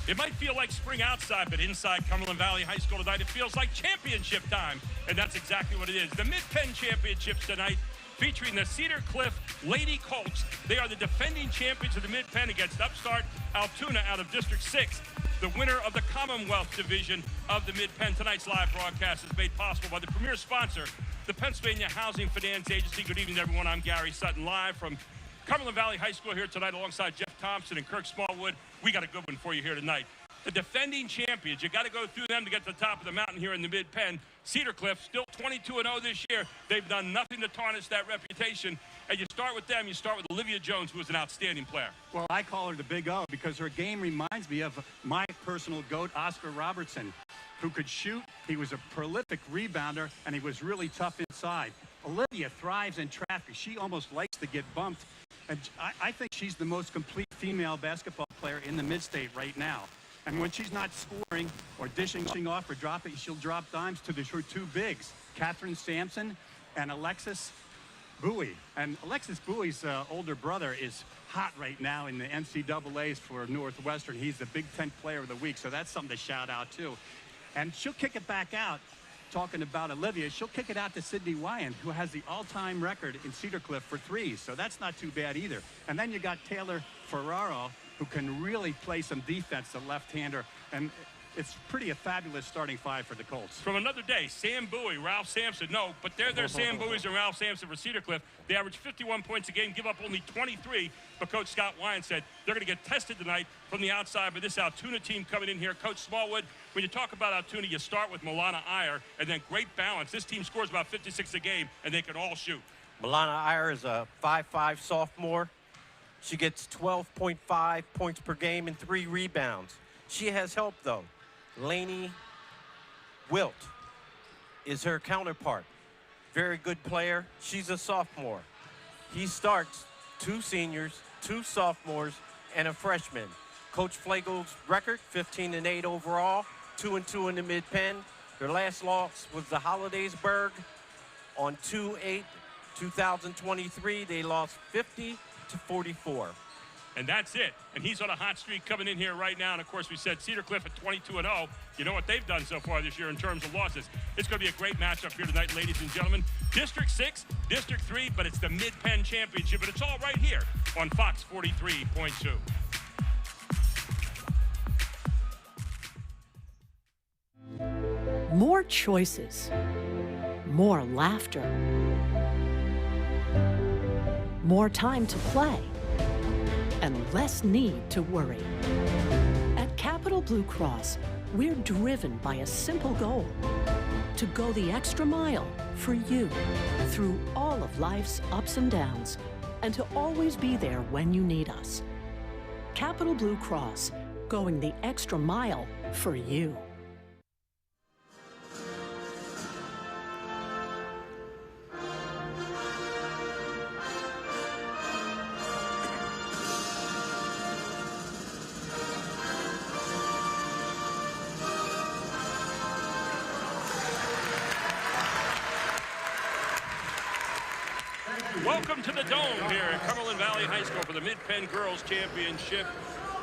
It might feel like spring outside, but inside Cumberland Valley High School tonight, it feels like championship time. And that's exactly what it is. The Mid Penn Championships tonight, featuring the Cedar Cliff Lady Colts. They are the defending champions of the Mid Penn against upstart Altoona out of District 6. The winner of the Commonwealth Division of the Mid Penn. Tonight's live broadcast is made possible by the premier sponsor, the Pennsylvania Housing Finance Agency. Good evening, everyone. I'm Gary Sutton, live from Cumberland Valley High School here tonight alongside Jeff Thompson and Kirk Smallwood. We got a good one for you here tonight. The defending champions, you got to go through them to get to the top of the mountain here in the Mid Penn. Cedar Cliff, still 22-0 this year. They've done nothing to tarnish that reputation. And you start with them, you start with Olivia Jones, who is an outstanding player. Well, I call her the Big O because her game reminds me of my personal GOAT, Oscar Robertson, who could shoot. He was a prolific rebounder, and he was really tough inside. Olivia thrives in traffic. She almost likes to get bumped. And I think she's the most complete female basketball player in the Mid-State right now. And when she's not scoring or dishing off or dropping, she'll drop dimes to her two bigs, Catherine Sampson and Alexis Bowie. And Alexis Bowie's older brother is hot right now in the NCAAs for Northwestern. He's the Big Ten Player of the Week, so that's something to shout out too. And she'll kick it back out. Talking about Olivia, she'll kick it out to Sydney Wyan, who has the all-time record in Cedar Cliff for threes, so that's not too bad either. And then you got Taylor Ferraro, who can really play some defense, the left-hander, and it's pretty a fabulous starting five for the Colts. From another day, Sam Bowie, Ralph Sampson. No, but they're Sam Bowies and Ralph Sampson for Cedar Cliff. They average 51 points a game, give up only 23. But Coach Scott Wyan said they're going to get tested tonight from the outside by this Altoona team coming in here. Coach Smallwood, when you talk about Altoona, you start with Milana Iyer, and then great balance. This team scores about 56 a game, and they can all shoot. Milana Iyer is a 5'5" sophomore. She gets 12.5 points per game and 3 rebounds. She has help, though. Lainey Wilt is her counterpart. Very good player. She's a sophomore. He starts 2 seniors, 2 sophomores, and a freshman. Coach Flagel's record, 15-8 overall, 2-2 in the Mid Penn. Their last loss was the Hollidaysburg on 2/8/2023. They lost 50-44. And that's it. And he's on a hot streak coming in here right now. And, of course, we said Cedar Cliff at 22-0. You know what they've done so far this year in terms of losses. It's going to be a great matchup here tonight, ladies and gentlemen. District 6, District 3, but it's the Mid Penn Championship. And it's all right here on Fox 43.2. More choices. More laughter. More time to play. And less need to worry. At Capital Blue Cross, we're driven by a simple goal: to go the extra mile for you through all of life's ups and downs, and to always be there when you need us. Capital Blue Cross, going the extra mile for you. Welcome to the Dome here at Cumberland Valley High School for the Mid Penn Girls Championship.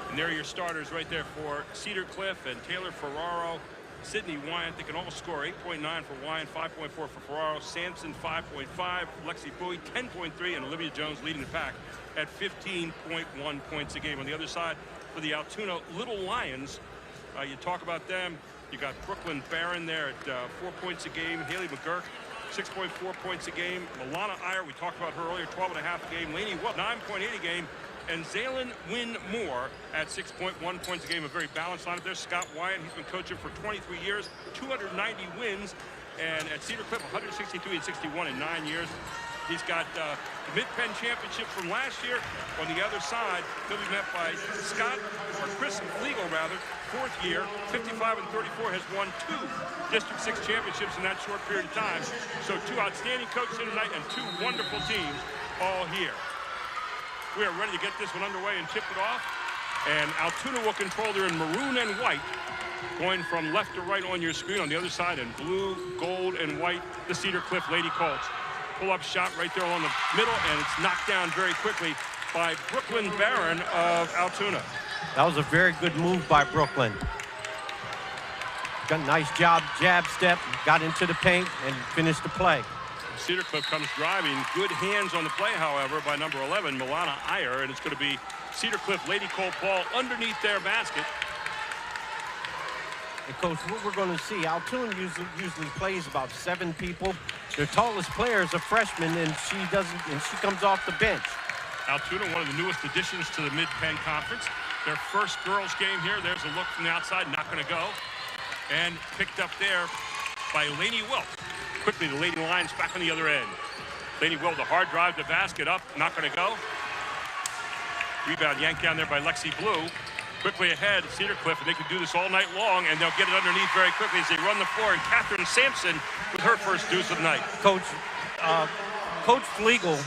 And there are your starters right there for Cedar Cliff and Taylor Ferraro, Sydney Wyan. They can all score 8.9 for Wyan, 5.4 for Ferraro, Sampson 5.5, Lexi Bowie 10.3, and Olivia Jones leading the pack at 15.1 points a game. On the other side, for the Altoona Little Lions, you talk about them. You got Brooklyn Barron there at 4 points a game, Haley McGurk 6.4 points a game. Milana Iyer, we talked about her earlier, 12.5 a game. Lainey Wilt, 9.8 a game. And Zaylin Wynn Moore at 6.1 points a game. A very balanced lineup there. Scott Wyan, he's been coaching for 23 years, 290 wins. And at Cedar Cliff, 163 and 61 in 9 years. He's got the Mid Penn Championship from last year. On the other side, he'll be met by Chris Flegel, rather, 4th year, 55 and 34, has won 2 District 6 championships in that short period of time. So 2 outstanding coaches here tonight and 2 wonderful teams all here. We are ready to get this one underway and tip it off. And Altoona will control there in maroon and white, going from left to right on your screen. On the other side in blue, gold, and white, the Cedar Cliff Lady Colts. Pull-up shot right there along the middle, and it's knocked down very quickly by Brooklyn Barron of Altoona. That was a very good move by Brooklyn. Got a nice job, jab step, got into the paint, and finished the play. Cedar Cliff comes driving. Good hands on the play, however, by number 11, Milana Iyer, and it's going to be Cedar Cliff Lady Colt ball underneath their basket. And Coach, what we're going to see, Altoona usually plays about 7 people. Their tallest player is a freshman, and she comes off the bench. Altoona, one of the newest additions to the Mid Penn Conference. Their first girls game here. There's a look from the outside, not going to go. And picked up there by Lainey Wilt. Quickly, the Lady Lions back on the other end. Lainey Wilt, a hard drive to basket up, not going to go. Rebound yanked down there by Lexi Blue. Quickly ahead, Cedar Cliff, and they can do this all night long, and they'll get it underneath very quickly as they run the floor. And Catherine Sampson with her first deuce of the night. Coach Flegel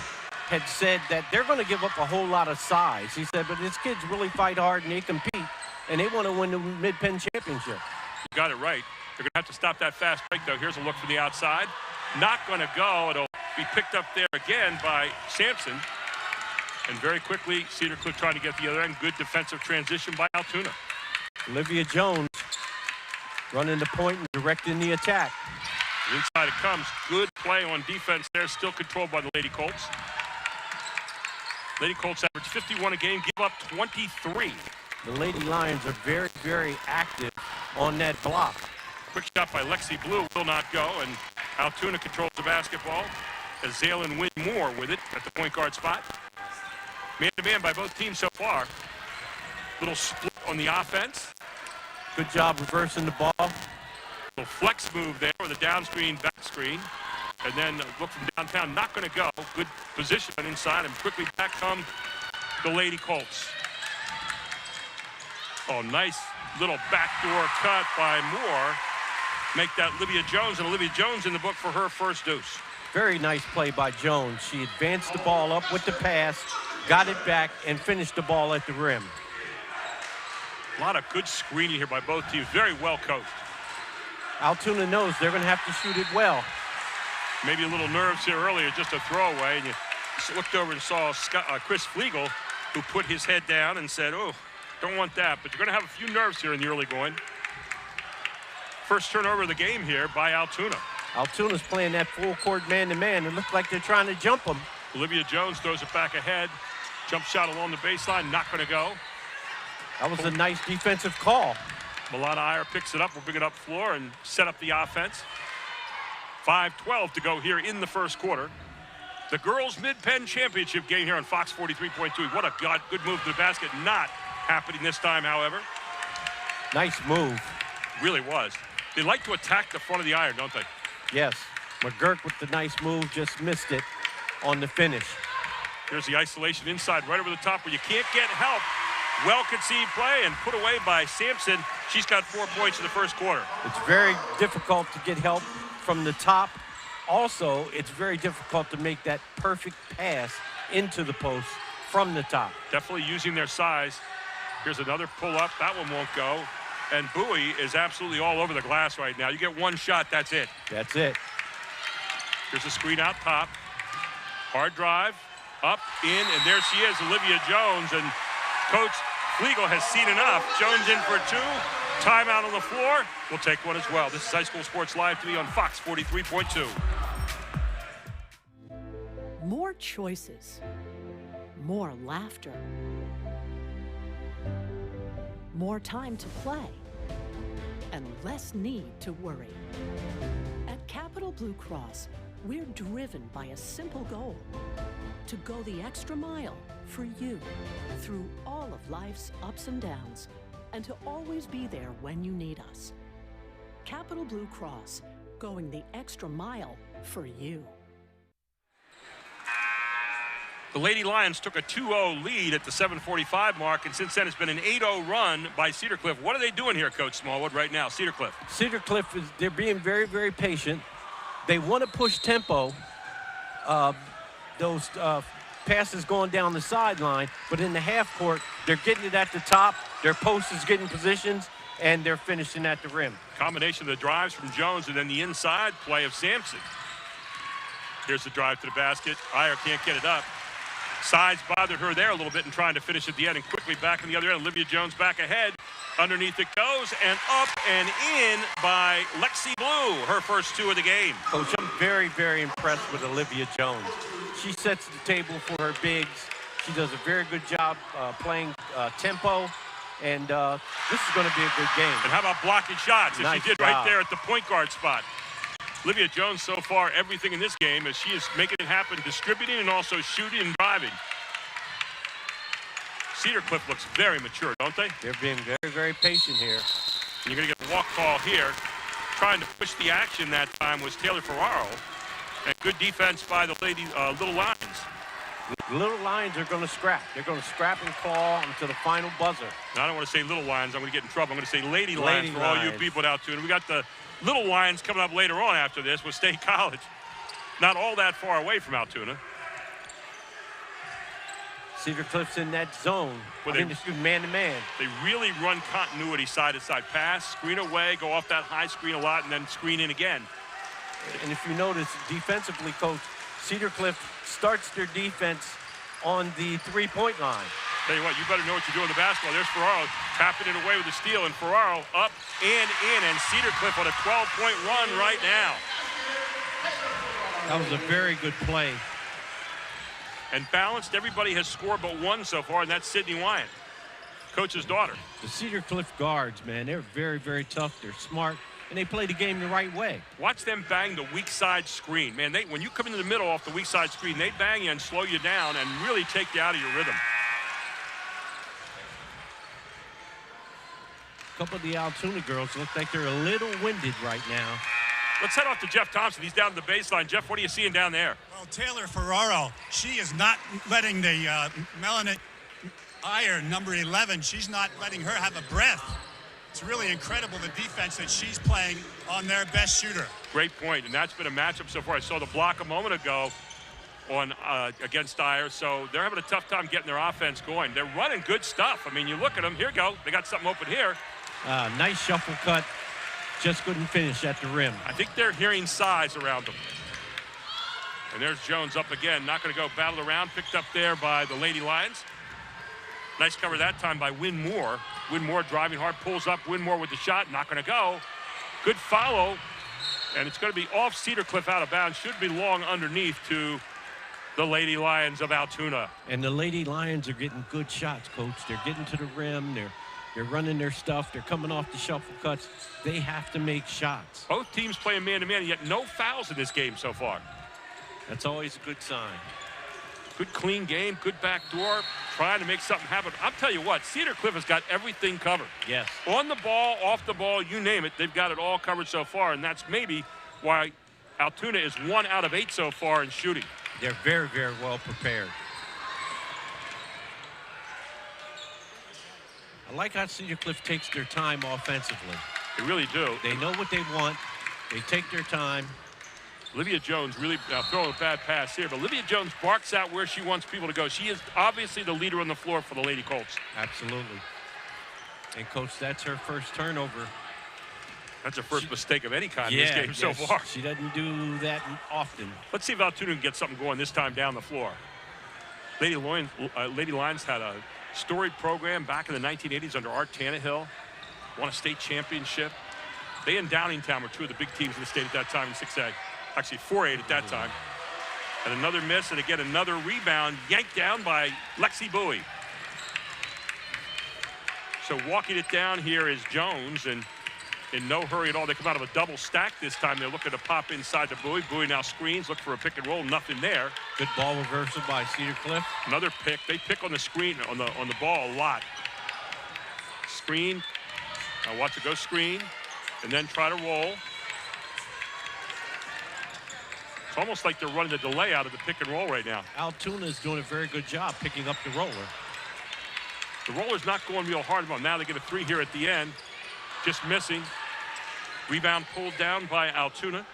had said that they're going to give up a whole lot of size. He said, but these kids really fight hard and they compete, and they want to win the Mid Penn Championship. You got it right. They're going to have to stop that fast break, though. Here's a look from the outside. Not going to go. It'll be picked up there again by Sampson. And very quickly, Cedar Cliff trying to get the other end. Good defensive transition by Altoona. Olivia Jones running the point and directing the attack. Inside it comes. Good play on defense there. Still controlled by the Lady Colts. Lady Colts average 51 a game, give up 23. The Lady Lions are very, very active on that block. Quick shot by Lexi Blue will not go, and Altoona controls the basketball as Zaylin Wynn Moore with it at the point guard spot. Man-to-man by both teams so far. Little split on the offense. Good job reversing the ball. Little flex move there with a down screen, back screen. And then look from downtown, not going to go. Good position on inside, and quickly back come the Lady Colts. Oh, nice little backdoor cut by Moore. Make that Olivia Jones, and Olivia Jones in the book for her first deuce. Very nice play by Jones. She advanced the ball up with the pass, got it back, and finished the ball at the rim. A lot of good screening here by both teams. Very well coached. Altoona knows they're going to have to shoot it well. Maybe a little nerves here earlier, just a throwaway, and you looked over and saw Chris Flegel, who put his head down and said, oh, don't want that, but you're going to have a few nerves here in the early going. First turnover of the game here by Altoona. Altoona's playing that full court man-to-man. It looks like they're trying to jump him. Olivia Jones throws it back ahead. Jump shot along the baseline, not going to go. That was a nice defensive call. Milana Iyer picks it up, will bring it up floor and set up the offense. 5:12 to go here in the first quarter. The girls Mid Penn Championship game here on Fox 43.2. What a good move to the basket. Not happening this time, however. Nice move. Really was. They like to attack the front of the iron, don't they? Yes. McGurk with the nice move, just missed it on the finish. Here's the isolation inside, right over the top where you can't get help. Well conceived play and put away by Sampson. She's got 4 points in the first quarter. It's very difficult to get help from the top. Also, it's very difficult to make that perfect pass into the post from the top. Definitely using their size. Here's another pull-up. That one won't go. And Bowie is absolutely all over the glass right now. You get one shot, that's it. That's it. Here's a screen out top. Hard drive, up, in, and there she is, Olivia Jones. And Coach Flegel has seen enough. Jones in for 2. Timeout on the floor. We'll take one as well. This is High School Sports Live TV on Fox 43.2. More choices. More laughter. More time to play. And less need to worry. At Capital Blue Cross, we're driven by a simple goal. To go the extra mile for you through all of life's ups and downs, and to always be there when you need us. Capital Blue Cross, going the extra mile for you. The Lady Lions took a 2-0 lead at the 7:45 mark, and since then it's been an 8-0 run by Cedar Cliff. What are they doing here, Coach Smallwood, right now, Cedar Cliff? Cedar Cliff, they're being very, very patient. They want to push tempo. Those passes going down the sideline, but in the half court, they're getting it at the top. Their post is getting positions, and they're finishing at the rim. Combination of the drives from Jones and then the inside play of Sampson. Here's the drive to the basket. Iyer can't get it up. Size bothered her there a little bit and trying to finish at the end, and quickly back on the other end. Olivia Jones back ahead. Underneath it goes, and up and in by Lexi Blue, her first 2 of the game. Coach, I'm very, very impressed with Olivia Jones. She sets the table for her bigs. She does a very good job playing tempo, and this is going to be a good game. And how about blocking shots, as Nice she did job. right there at the point guard spot. Olivia Jones so far, everything in this game as she is making it happen, distributing and also shooting and driving. Cedar Cliff looks very mature, don't they? They're being very, very patient here. And you're going to get a walk call here. Trying to push the action that time was Taylor Ferraro. And good defense by the Little Lions. The Little Lions are going to scrap. They're going to scrap and claw until the final buzzer. Now, I don't want to say Little Lions. I'm going to get in trouble. I'm going to say Lady Lions for all you Lions. people out there. And we got the Little Lions coming up later on after this with State College. Not all that far away from Altoona. Cedar Cliff's in that zone. Well, They're shooting man-to-man. They really run continuity side-to-side pass, screen away, go off that high screen a lot, and then screen in again. And if you notice, defensively, Coach, Cedar Cliff starts their defense on the three-point line. Tell you what, you better know what you're doing with the basketball. There's Ferraro tapping it away with the steal, and Ferraro up and in, and Cedar Cliff on a 12-point run right now. That was a very good play. And balanced, everybody has scored but one so far, and that's Sydney Wyatt, Coach's daughter. The Cedar Cliff guards, man, they're very, very tough. They're smart, and they play the game the right way. Watch them bang the weak side screen. Man, when you come into the middle off the weak side screen, they bang you and slow you down and really take you out of your rhythm. A couple of the Altoona girls look like they're a little winded right now. Let's head off to Jeff Thompson. He's down to the baseline. Jeff, what are you seeing down there? Well, Taylor Ferraro, she is not letting the Melanet Iron, number 11, she's not letting her have a breath. It's really incredible the defense that she's playing on their best shooter. Great point, and that's been a matchup so far. I saw the block a moment ago on against Dyer, so they're having a tough time getting their offense going. They're running good stuff. I mean, you look at them. Here you go. They got something open here. Nice shuffle cut. Just couldn't finish at the rim. I think they're hearing size around them. And there's Jones up again. Not going to go battle around. Picked up there by the Lady Lions. Nice cover that time by Wynn Moore. Wynn Moore driving hard, pulls up. Wynn Moore with the shot. Not going to go. Good follow. And it's going to be off Cedar Cliff out of bounds. Should be long underneath to the Lady Lions of Altoona. And the Lady Lions are getting good shots, Coach. They're getting to the rim. They're running their stuff. They're coming off the shuffle cuts. They have to make shots. Both teams playing man-to-man, yet no fouls in this game so far. That's always a good sign. Good clean game, good back door, trying to make something happen. I'll tell you what, Cedar Cliff has got everything covered. Yes. On the ball, off the ball, you name it, they've got it all covered so far, and that's maybe why Altoona is 1 out of 8 so far in shooting. They're very, very well prepared. I like how Cedar Cliff takes their time offensively. They really do. They know what they want. They take their time. Olivia Jones really throwing a bad pass here, but Olivia Jones barks out where she wants people to go. She is obviously the leader on the floor for the Lady Colts. Absolutely. And, Coach, that's her first turnover. That's her first mistake of any kind in this game so far. She doesn't do that often. Let's see if Altoona can get something going this time down the floor. Lady Lions had a storied program back in the 1980s under Art Tannehill. Won a state championship. They and Downingtown were 2 of the big teams in the state at that time in 6A. Actually, 4-8 at that time. And another miss, and again, another rebound yanked down by Lexi Bowie. So walking it down here is Jones, and in no hurry at all. They come out of a double stack this time. They're looking to pop inside to Bowie. Bowie now screens, look for a pick and roll, nothing there. Good ball reversal by Cedar Cliff. Another pick. They pick on the screen, on the ball a lot. Screen. Now watch it go screen, and then try to roll. It's almost like they're running the delay out of the pick and roll right now. Altoona is doing a very good job picking up the roller. The roller's not going real hard. Now they get a 3 here at the end. Just missing. Rebound pulled down by Altoona.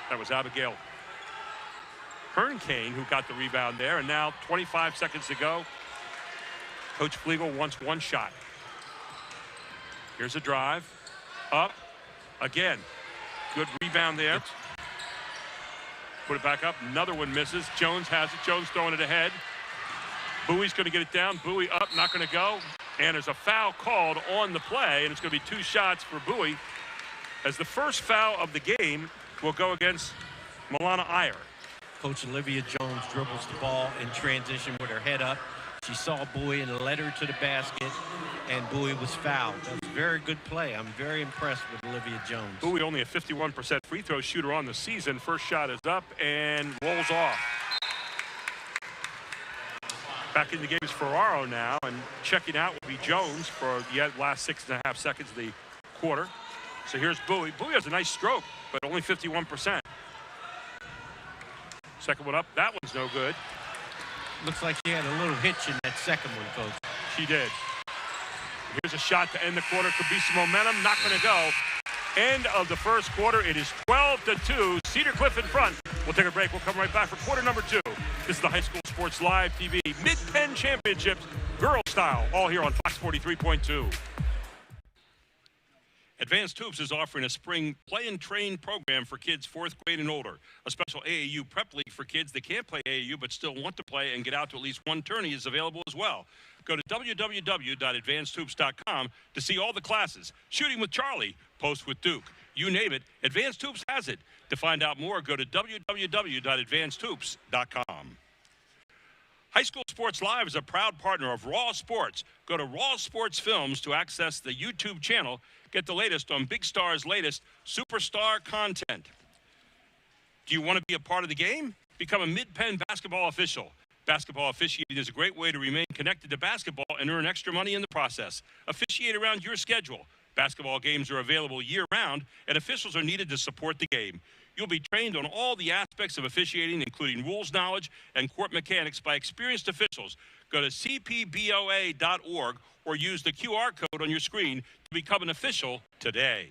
That was Abigail Hernkane who got the rebound there. And now 25 seconds to go. Coach Flegel wants 1 shot. Here's a drive. Up. Again. Good rebound there. Put it back up. Another one misses. Jones has it. Jones throwing it ahead. Bowie's going to get it down. Bowie up, not going to go. And there's a foul called on the play, and it's going to be 2 shots for Bowie, as the first foul of the game will go against Milana Iyer. Coach Olivia Jones dribbles the ball in transition with her head up. She saw Bowie and led her to the basket, and Bowie was fouled. That was a very good play. I'm very impressed with Olivia Jones. Bowie only a 51% free throw shooter on the season. First shot is up and rolls off. Back in the game is Ferraro now, and checking out will be Jones for the last 6.5 seconds of the quarter. So here's Bowie. Bowie has a nice stroke, but only 51%. Second one up. That one's no good. Looks like she had a little hitch in that second one, Coach. She did. Here's a shot to end the quarter. Could be some momentum. Not going to go. End of the first quarter. It is 12-2. Cedar Cliff in front. We'll take a break. We'll come right back for quarter number 2. This is the High School Sports Live TV Mid Penn Championships, girls style, all here on Fox 43.2. Advanced Hoops is offering a spring play and train program for kids 4th grade and older. A special AAU prep league for kids that can't play AAU but still want to play and get out to at least one tourney is available as well. Go to www.advancedhoops.com to see all the classes. Shooting with Charlie, post with Duke. You name it, Advanced Hoops has it. To find out more, go to www.advancedhoops.com. High School Sports Live is a proud partner of Raw Sports. Go to Raw Sports Films to access the YouTube channel. Get the latest on Big Star's latest superstar content. Do you want to be a part of the game? Become a Mid Penn basketball official. Basketball officiating is a great way to remain connected to basketball and earn extra money in the process. Officiate around your schedule. Basketball games are available year-round, and officials are needed to support the game. You'll be trained on all the aspects of officiating, including rules knowledge and court mechanics, by experienced officials. Go to cpboa.org or use the QR code on your screen to become an official today.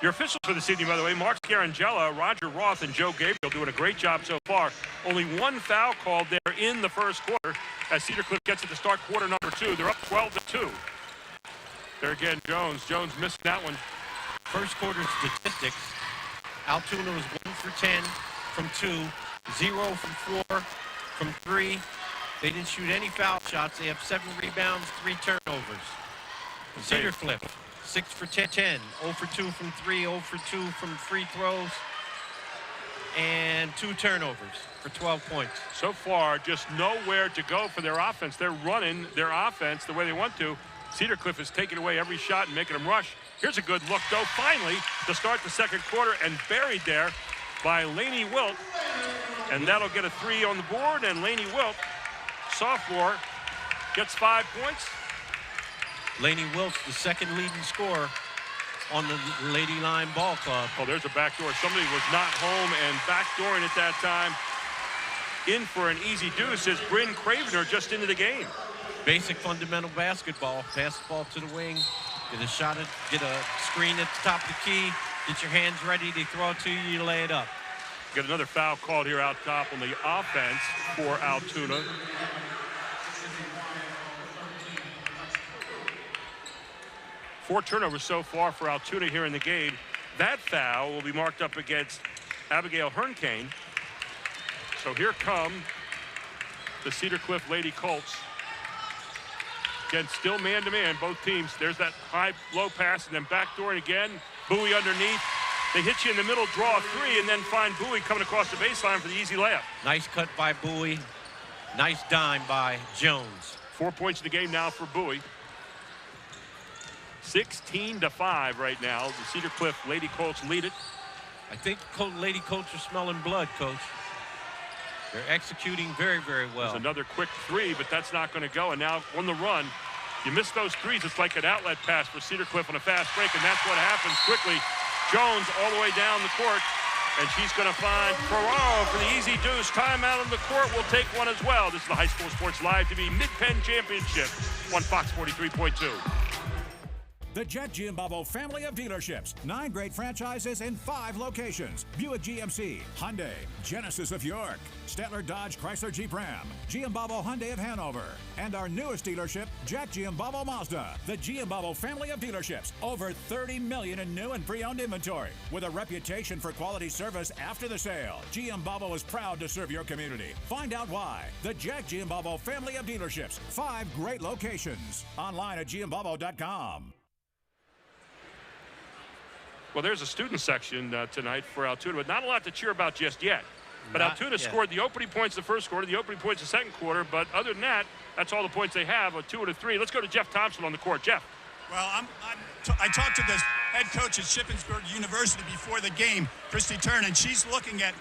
Your officials for this evening, by the way, Mark Scarangella, Roger Roth, and Joe Gabriel doing a great job so far. Only one foul called there in the first quarter as Cedar Cliff gets it to start quarter number 2. They're up 12-2. There again, Jones. Jones missed that one. First quarter statistics, Altoona was 1 for 10 from 2, 0 from 4 from 3. They didn't shoot any foul shots. They have 7 rebounds, 3 turnovers. Cedar Cliff, 6 for 10, 0 for 2 from 3, 0 for 2 from free throws, and 2 turnovers for 12 points. So far, just nowhere to go for their offense. They're running their offense the way they want to. Cedar Cliff is taking away every shot and making them rush. Here's a good look, though, finally, to start the second quarter, and buried there by Lainey Wilt. And that'll get a 3 on the board, and Lainey Wilt, sophomore, gets 5 points. Lainey Wilt's the second leading scorer on the Lady Line Ball Club. Oh, there's a backdoor. Somebody was not home and backdooring at that time. In for an easy deuce is Bryn Cravener, just into the game. Basic fundamental basketball. Pass the ball to the wing. Get a shot at, get a screen at the top of the key. Get your hands ready. They throw it to you. You lay it up. Get another foul called here out top on the offense for Altoona. Four turnovers so far for Altoona here in the game. That foul will be marked up against Abigail Hernkane. So here come the Cedar Cliff Lady Colts. Again, still man-to-man, both teams. There's that high-low pass, and then backdooring again. Bowie underneath. They hit you in the middle, draw a 3, and then find Bowie coming across the baseline for the easy layup. Nice cut by Bowie. Nice dime by Jones. 4 points in the game now for Bowie. 16-5 right now. The Cedar Cliff Lady Colts lead it. I think Lady Colts are smelling blood, Coach. They're executing very, very well. There's another quick 3, but that's not going to go. And now on the run, you miss those 3s. It's like an outlet pass for Cedar Cliff on a fast break, and that's what happens quickly. Jones all the way down the court, and she's going to find Ferraro for the easy deuce. Timeout on the court. We'll take one as well. This is the High School Sports Live TV Mid Penn Championship on Fox 43.2. The Jack Giambalvo family of dealerships. 9 great franchises in 5 locations. Buick GMC, Hyundai, Genesis of York, Statler Dodge Chrysler Jeep Ram, Giambalvo Hyundai of Hanover, and our newest dealership, Jack Giambalvo Mazda. The Giambalvo family of dealerships. Over 30 million in new and pre-owned inventory. With a reputation for quality service after the sale, Giambalvo is proud to serve your community. Find out why. The Jack Giambalvo family of dealerships. 5 great locations. Online at giambalvo.com. Well, there's a student section tonight for Altoona, but not a lot to cheer about just yet. But Altoona scored the opening points the first quarter, the opening points the second quarter. But other than that, that's all the points they have, a 2 and a 3. Let's go to Jeff Thompson on the court. Jeff. Well, I talked to the head coach at Shippensburg University before the game, Christy Turn, and she's looking at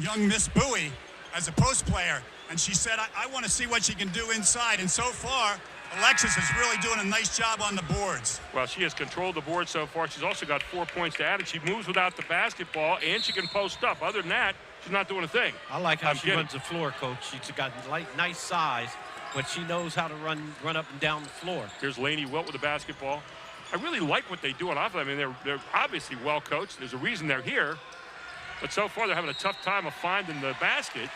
young Miss Bowie as a post player. And she said, I want to see what she can do inside. And so far, Alexis is really doing a nice job on the boards. Well, she has controlled the board so far. She's also got 4 points to add, and she moves without the basketball, and she can post up. Other than that, she's not doing a thing. I like how she runs the floor, Coach. She's got nice size, but she knows how to run up and down the floor. Here's Lainey Wilt with the basketball. I really like what they do on offense. I mean, they're obviously well coached. There's a reason they're here. But so far, they're having a tough time of finding the basket.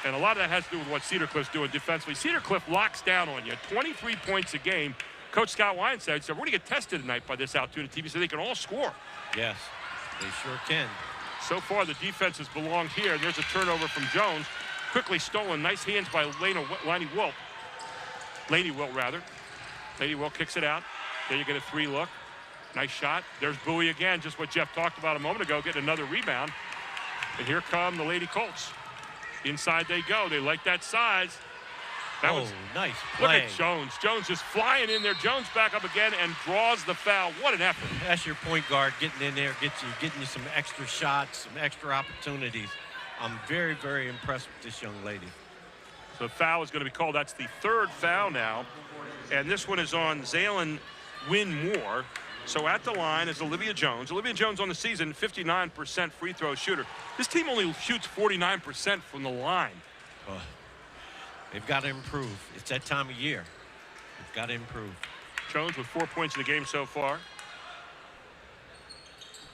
And a lot of that has to do with what Cedar Cliff's doing defensively. Cedar Cliff locks down on you, 23 points a game. Coach Scott Wine said, we're going to get tested tonight by this Altoona team so they can all score. Yes, they sure can. So far, the defense has belonged here. There's a turnover from Jones. Quickly stolen. Nice hands by Lainey Wilt. Lainey Wilt kicks it out. There you get a 3 look. Nice shot. There's Bowie again, just what Jeff talked about a moment ago, getting another rebound. And here come the Lady Colts. Inside they go. They like that size. Nice play. Look at Jones. Jones just flying in there. Jones back up again and draws the foul. What an effort. That's your point guard getting in there, getting you some extra shots, some extra opportunities. I'm very, very impressed with this young lady. So the foul is going to be called. That's the 3rd foul now. And this one is on Zaylin Wynn-Moore. So at the line is Olivia Jones. Olivia Jones on the season, 59% free throw shooter. This team only shoots 49% from the line. They've got to improve. It's that time of year. They've got to improve. Jones with 4 points in the game so far.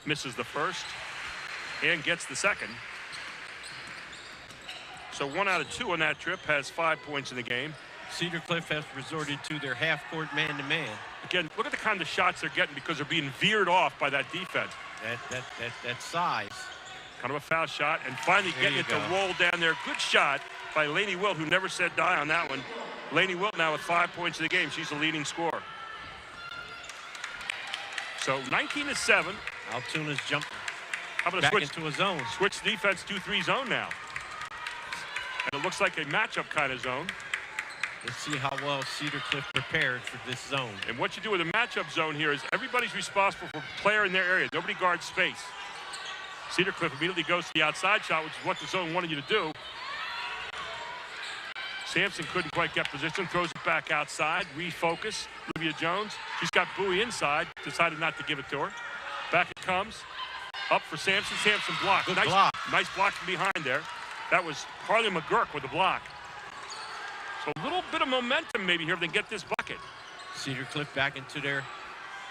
Misses the first and gets the second. So 1 out of 2 on that trip, has 5 points in the game. Cedar Cliff has resorted to their half-court man-to-man. Again, look at the kind of shots they're getting because they're being veered off by that defense. That size. Kind of a foul shot, and finally getting it to roll down there. Good shot by Lainey Wilt, who never said die on that one. Lainey Wilt now with 5 points in the game. She's the leading scorer. So 19-7. Altoona's jumped back into a zone. Switch defense 2-3 zone now. And it looks like a matchup kind of zone. Let's see how well Cedar Cliff prepared for this zone. And what you do with a matchup zone here is everybody's responsible for a player in their area. Nobody guards space. Cedar Cliff immediately goes to the outside shot, which is what the zone wanted you to do. Sampson couldn't quite get position, throws it back outside, refocus. Olivia Jones, she's got Bowie inside, decided not to give it to her. Back it comes, up for Sampson. Sampson blocked. Good block. Nice block from behind there. That was Harley McGurk with the block. So a little bit of momentum maybe here if they get this bucket. Cedar Cliff back into their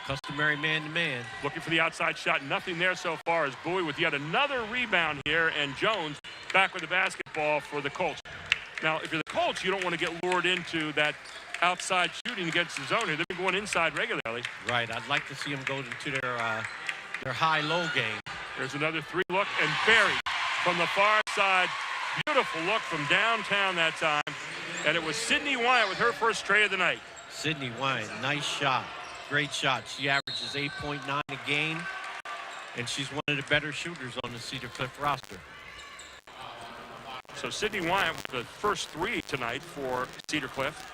customary man-to-man. Looking for the outside shot. Nothing there so far as Bowie with yet another rebound here, and Jones back with the basketball for the Colts. Now, if you're the Colts, you don't want to get lured into that outside shooting against the zone here. They've been going inside regularly. Right. I'd like to see them go into their high-low game. There's another 3 look, and buried from the far side. Beautiful look from downtown that time. And it was Sydney Wyatt with her first tray of the night. Sydney Wyatt, nice shot. Great shot. She averages 8.9 a game, and she's one of the better shooters on the Cedar Cliff roster. So Sydney Wyatt with the first 3 tonight for Cedar Cliff.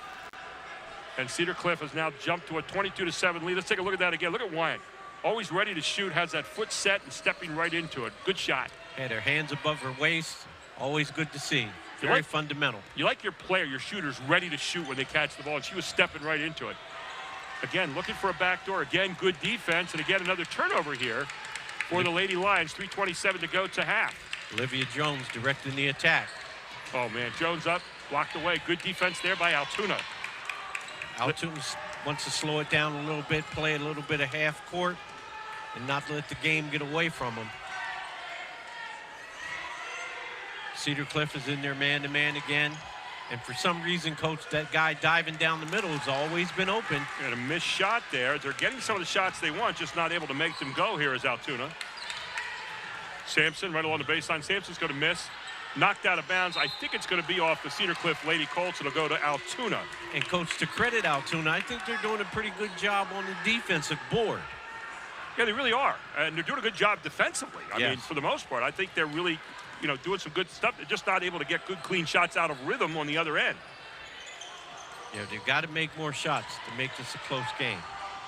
And Cedar Cliff has now jumped to a 22-7 lead. Let's take a look at that again. Look at Wyatt. Always ready to shoot, has that foot set and stepping right into it. Good shot. Had her hands above her waist. Always good to see. Very fundamental. You like your player, your shooters, ready to shoot when they catch the ball, and she was stepping right into it. Again, looking for a backdoor. Again, good defense, and again, another turnover here for the Lady Lions. 3:27 to go to half. Olivia Jones directing the attack. Oh, man, Jones up, blocked away. Good defense there by Altoona. Altoona's wants to slow it down a little bit, play a little bit of half court, and not let the game get away from him. Cedar Cliff is in there man-to-man again. And for some reason, Coach, that guy diving down the middle has always been open. And a missed shot there. They're getting some of the shots they want, just not able to make them go here as Altoona. Sampson right along the baseline. Sampson's going to miss. Knocked out of bounds. I think it's going to be off the Cedar Cliff Lady Colts. It'll go to Altoona. And, Coach, to credit Altoona, I think they're doing a pretty good job on the defensive board. Yeah, they really are. And they're doing a good job defensively. I mean, for the most part, I think they're really, you know, doing some good stuff. They're just not able to get good, clean shots out of rhythm on the other end. Yeah, they've got to make more shots to make this a close game.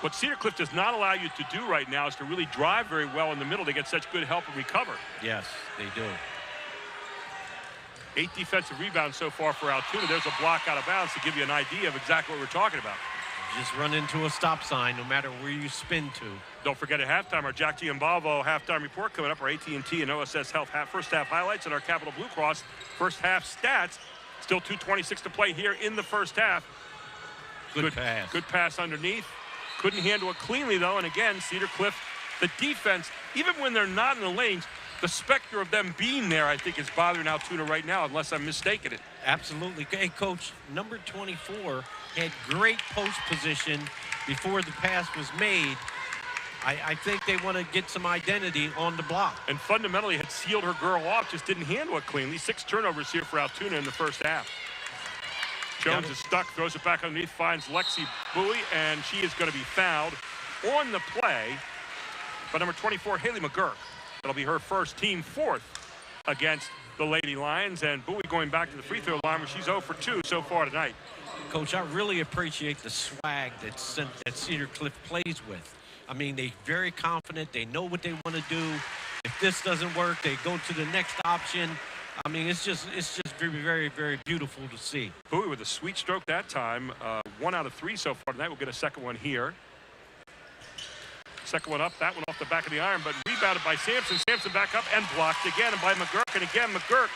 What Cedar Cliff does not allow you to do right now is to really drive very well in the middle. They get such good help and recover. Yes, they do. 8 defensive rebounds so far for Altoona. There's a block out of bounds to give you an idea of exactly what we're talking about. Just run into a stop sign no matter where you spin to. Don't forget at halftime, our Jack Giambalvo halftime report coming up, our AT&T and OSS Health first half highlights, and our Capital Blue Cross first half stats. Still 2:26 to play here in the first half. Good pass. Good pass underneath. Couldn't handle it cleanly, though. And again, Cedar Cliff, the defense, even when they're not in the lanes, the specter of them being there, I think, is bothering Altoona right now, unless I'm mistaken it. Absolutely. Hey, Coach, number 24 had great post position before the pass was made. I think they want to get some identity on the block. And fundamentally had sealed her girl off, just didn't handle it cleanly. 6 turnovers here for Altoona in the first half. Jones is stuck, throws it back underneath, finds Lexi Bowie, and she is going to be fouled on the play by number 24, Haley McGurk. That'll be her first, team 4th against the Lady Lions, and Bowie going back to the free throw line where she's 0 for 2 so far tonight. Coach, I really appreciate the swag that Cedar Cliff plays with. I mean, they're very confident. They know what they want to do. If this doesn't work, they go to the next option. I mean, it's just very, very, very beautiful to see. Bowie with a sweet stroke that time. 1 out of 3 so far tonight. We'll get a second one here. Second one up, that one off the back of the iron, but rebounded by Sampson. Sampson back up and blocked again, and by McGurk. And again, McGurk,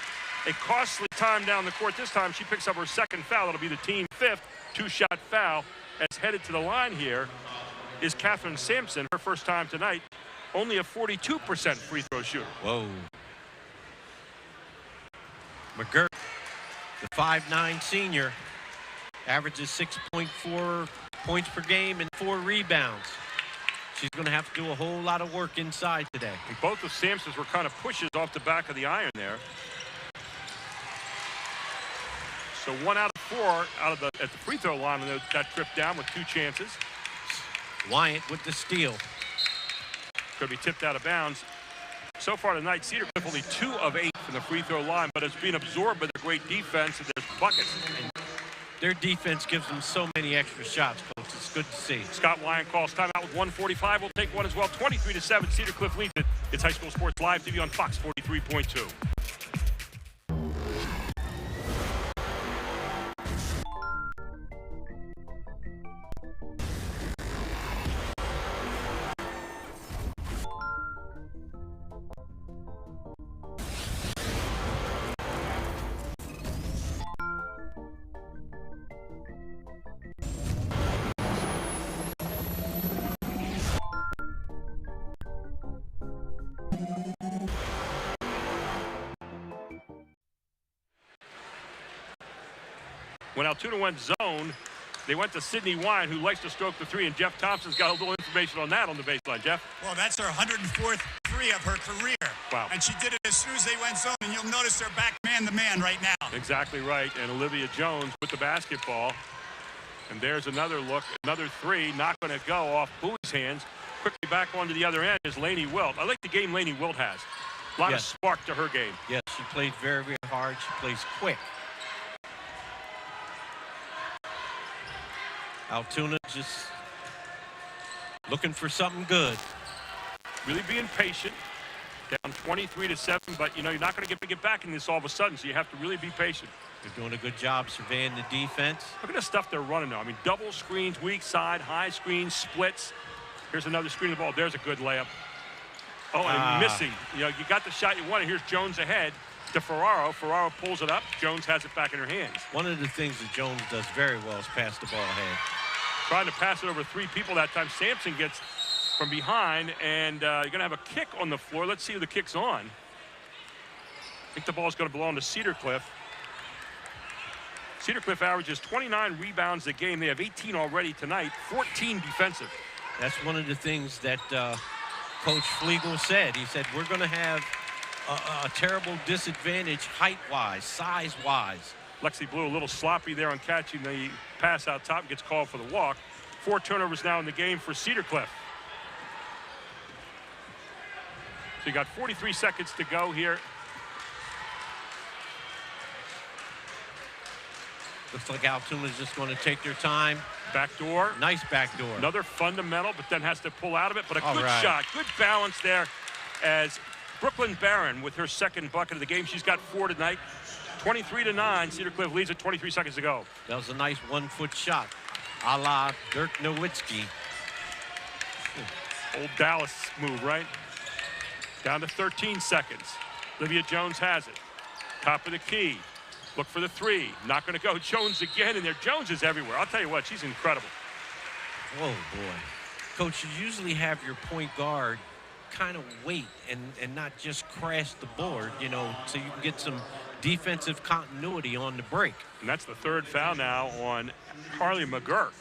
a costly time down the court. This time she picks up her second foul. That'll be the team 5th 2-shot foul. As headed to the line here is Catherine Sampson, her first time tonight. Only a 42% free throw shooter. Whoa. McGurk, the 5'9" senior, averages 6.4 points per game and 4 rebounds. She's going to have to do a whole lot of work inside today. And both of Sampson's were kind of pushes off the back of the iron there. So 1 out of 4 out of at the free throw line on that trip down with 2 chances. Wyant with the steal. Going to be tipped out of bounds. So far tonight, Cedar Cliff only 2 of 8 from the free throw line, but it's being absorbed by their great defense, and there's buckets. And their defense gives them so many extra shots, Coach. It's good to see. Scott Wyant calls timeout with 1:45. We'll take one as well. 23-7. Cedar Cliff leads it. It's High School Sports Live TV on Fox 43.2. When Altoona went zone, they went to Sydney Wyant, who likes to stroke the 3, and Jeff Thompson's got a little information on that on the baseline. Jeff? Well, that's her 104th 3 of her career. Wow. And she did it as soon as they went zone, and you'll notice they're back man-to-man right now. Exactly right. And Olivia Jones with the basketball. And there's another look, another 3, not going to go off Bowie's hands. Quickly back onto the other end is Lainey Wilt. I like the game Lainey Wilt has. A lot of spark to her game. Yes, she plays very, very hard. She plays quick. Altoona just looking for something good. Really being patient. Down 23-7, but you know you're not going to get back in this all of a sudden, so you have to really be patient. They're doing a good job surveying the defense. Look at the stuff they're running now. I mean, double screens, weak side, high screens, splits. Here's another screen of the ball. There's a good layup. Oh, and missing. You know, you got the shot you wanted. Here's Jones ahead to Ferraro. Ferraro pulls it up. Jones has it back in her hands. One of the things that Jones does very well is pass the ball ahead. Trying to pass it over 3 people that time. Sampson gets from behind, and you're going to have a kick on the floor. Let's see who the kick's on. I think the ball's going to belong to Cedar Cliff. Cedar Cliff averages 29 rebounds a game. They have 18 already tonight, 14 defensive. That's one of the things that Coach Flegel said. He said, we're going to have a terrible disadvantage height-wise, size-wise. Lexi Blue a little sloppy there on catching the pass out top, gets called for the walk. 4 turnovers now in the game for Cedar Cliff. So you got 43 seconds to go here. Looks like Altoona's just going to take their time. Back door. Nice back door. Another fundamental, but then has to pull out of it. But a All good right. shot. Good balance there as Brooklyn Barron with her second bucket of the game. She's got 4 tonight. 23-9. Cedar Cliff leads at 23 seconds to go. That was a nice 1-foot shot, a la Dirk Nowitzki. Old Dallas move, right? Down to 13 seconds. Olivia Jones has it. Top of the key. Look for the 3. Not going to go. Jones again in there. Jones is everywhere. I'll tell you what, she's incredible. Whoa, boy. Coach, you usually have your point guard kind of wait and not just crash the board, you know, so you can get some defensive continuity on the break. And that's the 3rd foul now on Carly McGurk.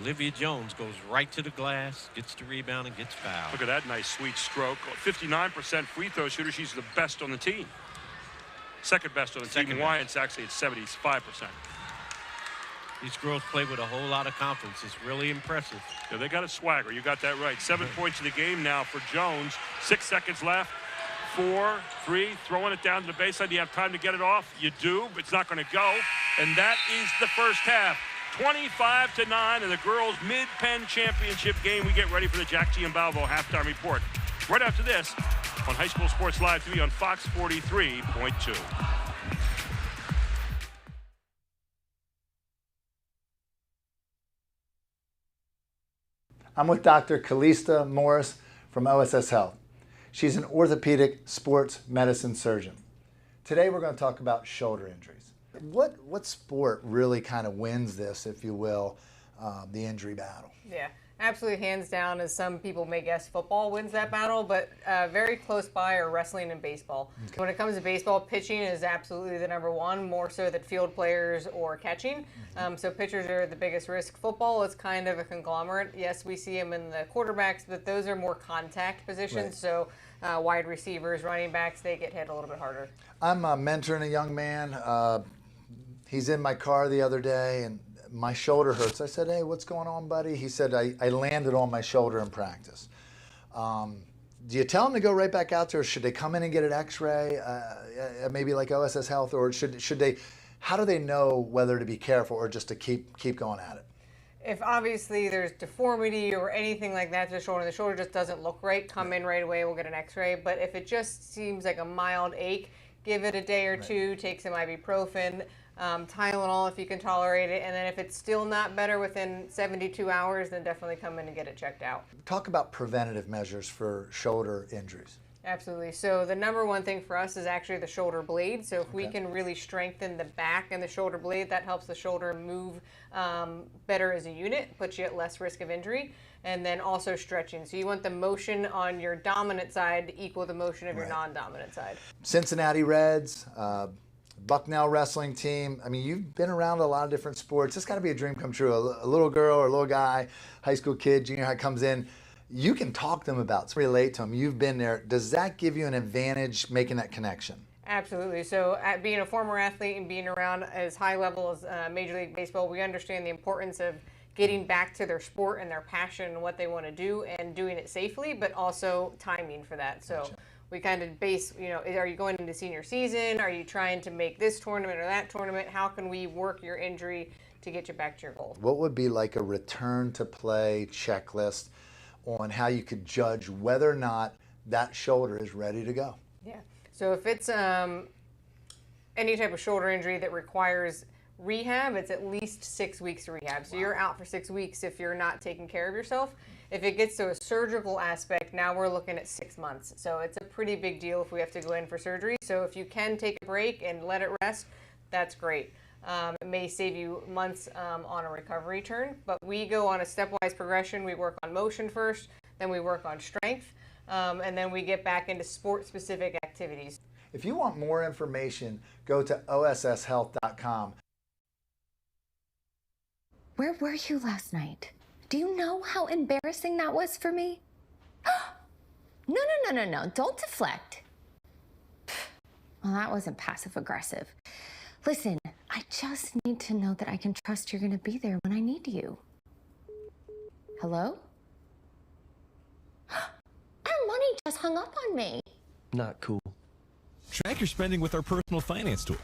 Olivia Jones goes right to the glass, gets the rebound, and gets fouled. Look at that nice, sweet stroke. 59% free throw shooter. She's the best on the team. Second best on the team. Wyatt's actually at 75%. These girls play with a whole lot of confidence. It's really impressive. Yeah, they got a swagger. You got that right. 7 points in the game now for Jones. 6 seconds left. 4, 3, throwing it down to the baseline. Do you have time to get it off? You do, but it's not going to go. And that is the first half. 25-9 in the girls' Mid Penn Championship game. We get ready for the Jack Giambalvo halftime report. Right after this on High School Sports Live TV on Fox 43.2. I'm with Dr. Calista Morris from OSS Health. She's an orthopedic sports medicine surgeon. Today we're going to talk about shoulder injuries. What sport really kind of wins this, if you will, the injury battle? Yeah, absolutely, hands down, as some people may guess, football wins that battle, but very close by are wrestling and baseball. Okay. When it comes to baseball, pitching is absolutely the #1, more so than field players or catching. So pitchers are the biggest risk. Football is kind of a conglomerate. Yes, we see them in the quarterbacks, but those are more contact positions. Right. So wide receivers, running backs, they get hit a little bit harder. I'm mentoring a young man. He's in my car the other day, and my shoulder hurts. I said, hey, what's going on, buddy? He said, I landed on my shoulder in practice. Do you tell him to go right back out there, or should they come in and get an x-ray, maybe like OSS Health, or should they, how do they know whether to be careful or just to keep going at it? If obviously there's deformity or anything like that to the shoulder just doesn't look right, come in right away, we'll get an x-ray. But if it just seems like a mild ache, give it a day or two, take some ibuprofen. Tylenol if you can tolerate it, and then if it's still not better within 72 hours, then definitely come in and get it checked out. Talk about preventative measures for shoulder injuries. Absolutely. So the #1 thing for us is actually the shoulder blade. So if we can really strengthen the back and the shoulder blade, that helps the shoulder move better as a unit, puts you at less risk of injury. And then also stretching. So you want the motion on your dominant side to equal the motion of your non-dominant side. Cincinnati Reds, Bucknell wrestling team. I mean, you've been around a lot of different sports. It's got to be a dream come true. A little girl or a little guy, high school kid, junior high comes in. You can talk to them about, relate to them. You've been there. Does that give you an advantage making that connection? Absolutely. So at being a former athlete and being around as high level as Major League Baseball, we understand the importance of getting back to their sport and their passion and what they want to do and doing it safely, but also timing for that. So. Gotcha. We kind of base, are you going into senior season? Are you trying to make this tournament or that tournament? How can we work your injury to get you back to your goal? What would be like a return to play checklist on how you could judge whether or not that shoulder is ready to go? Yeah. So if it's any type of shoulder injury that requires rehab, it's at least 6 weeks of rehab. So you're out for 6 weeks if you're not taking care of yourself. If it gets to a surgical aspect, now we're looking at 6 months. So it's a pretty big deal if we have to go in for surgery. So if you can take a break and let it rest, that's great. It may save you months on a recovery turn, but we go on a stepwise progression. We work on motion first, then we work on strength, and then we get back into sport-specific activities. If you want more information, go to osshealth.com. Where were you last night? Do you know how embarrassing that was for me? No. Don't deflect. Well, that wasn't passive-aggressive. Listen, I just need to know that I can trust you're going to be there when I need you. Hello? Our money just hung up on me. Not cool. Track your spending with our personal finance tool.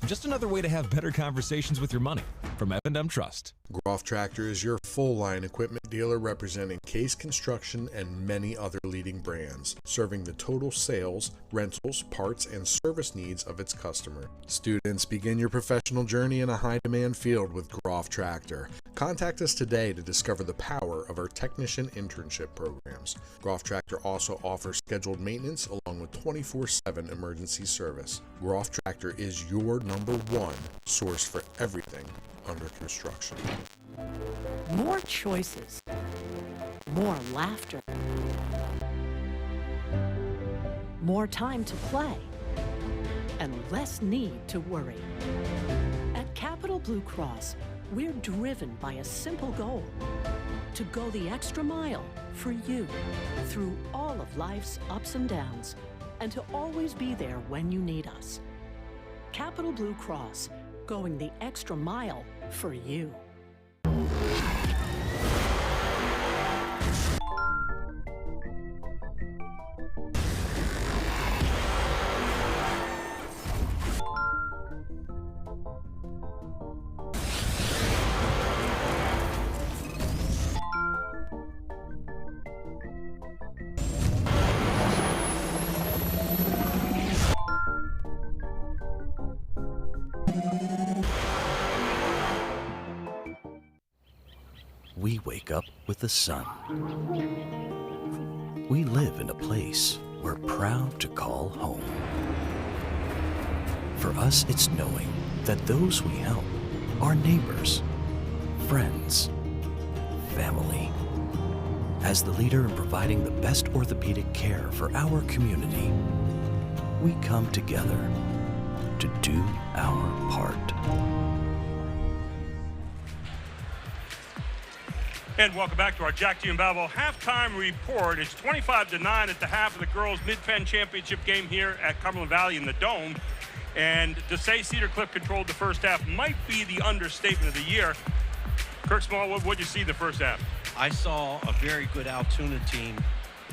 Just another way to have better conversations with your money. From F&M Trust. Groff Tractor is your full-line equipment dealer representing Case Construction and many other leading brands, serving the total sales, rentals, parts, and service needs of its customer. Students, begin your professional journey in a high-demand field with Groff Tractor. Contact us today to discover the power of our technician internship programs. Groff Tractor also offers scheduled maintenance along with 24/7 emergency service. Groff Tractor is your #1 source for everything under construction. More choices. More laughter. More time to play. And less need to worry. At Capital Blue Cross, we're driven by a simple goal: to go the extra mile for you through all of life's ups and downs, and to always be there when you need us. Capital Blue Cross, going the extra mile for you. We wake up with the sun. We live in a place we're proud to call home. For us, it's knowing that those we help are neighbors, friends, family. As the leader in providing the best orthopedic care for our community, we come together to do our part. And welcome back to our Jack Giambalvo halftime report. It's 25-9 at the half of the girls' Mid Penn Championship game here at Cumberland Valley in the Dome. And to say Cedar Cliff controlled the first half might be the understatement of the year. Kirk Smallwood, what did you see in the first half? I saw a very good Altoona team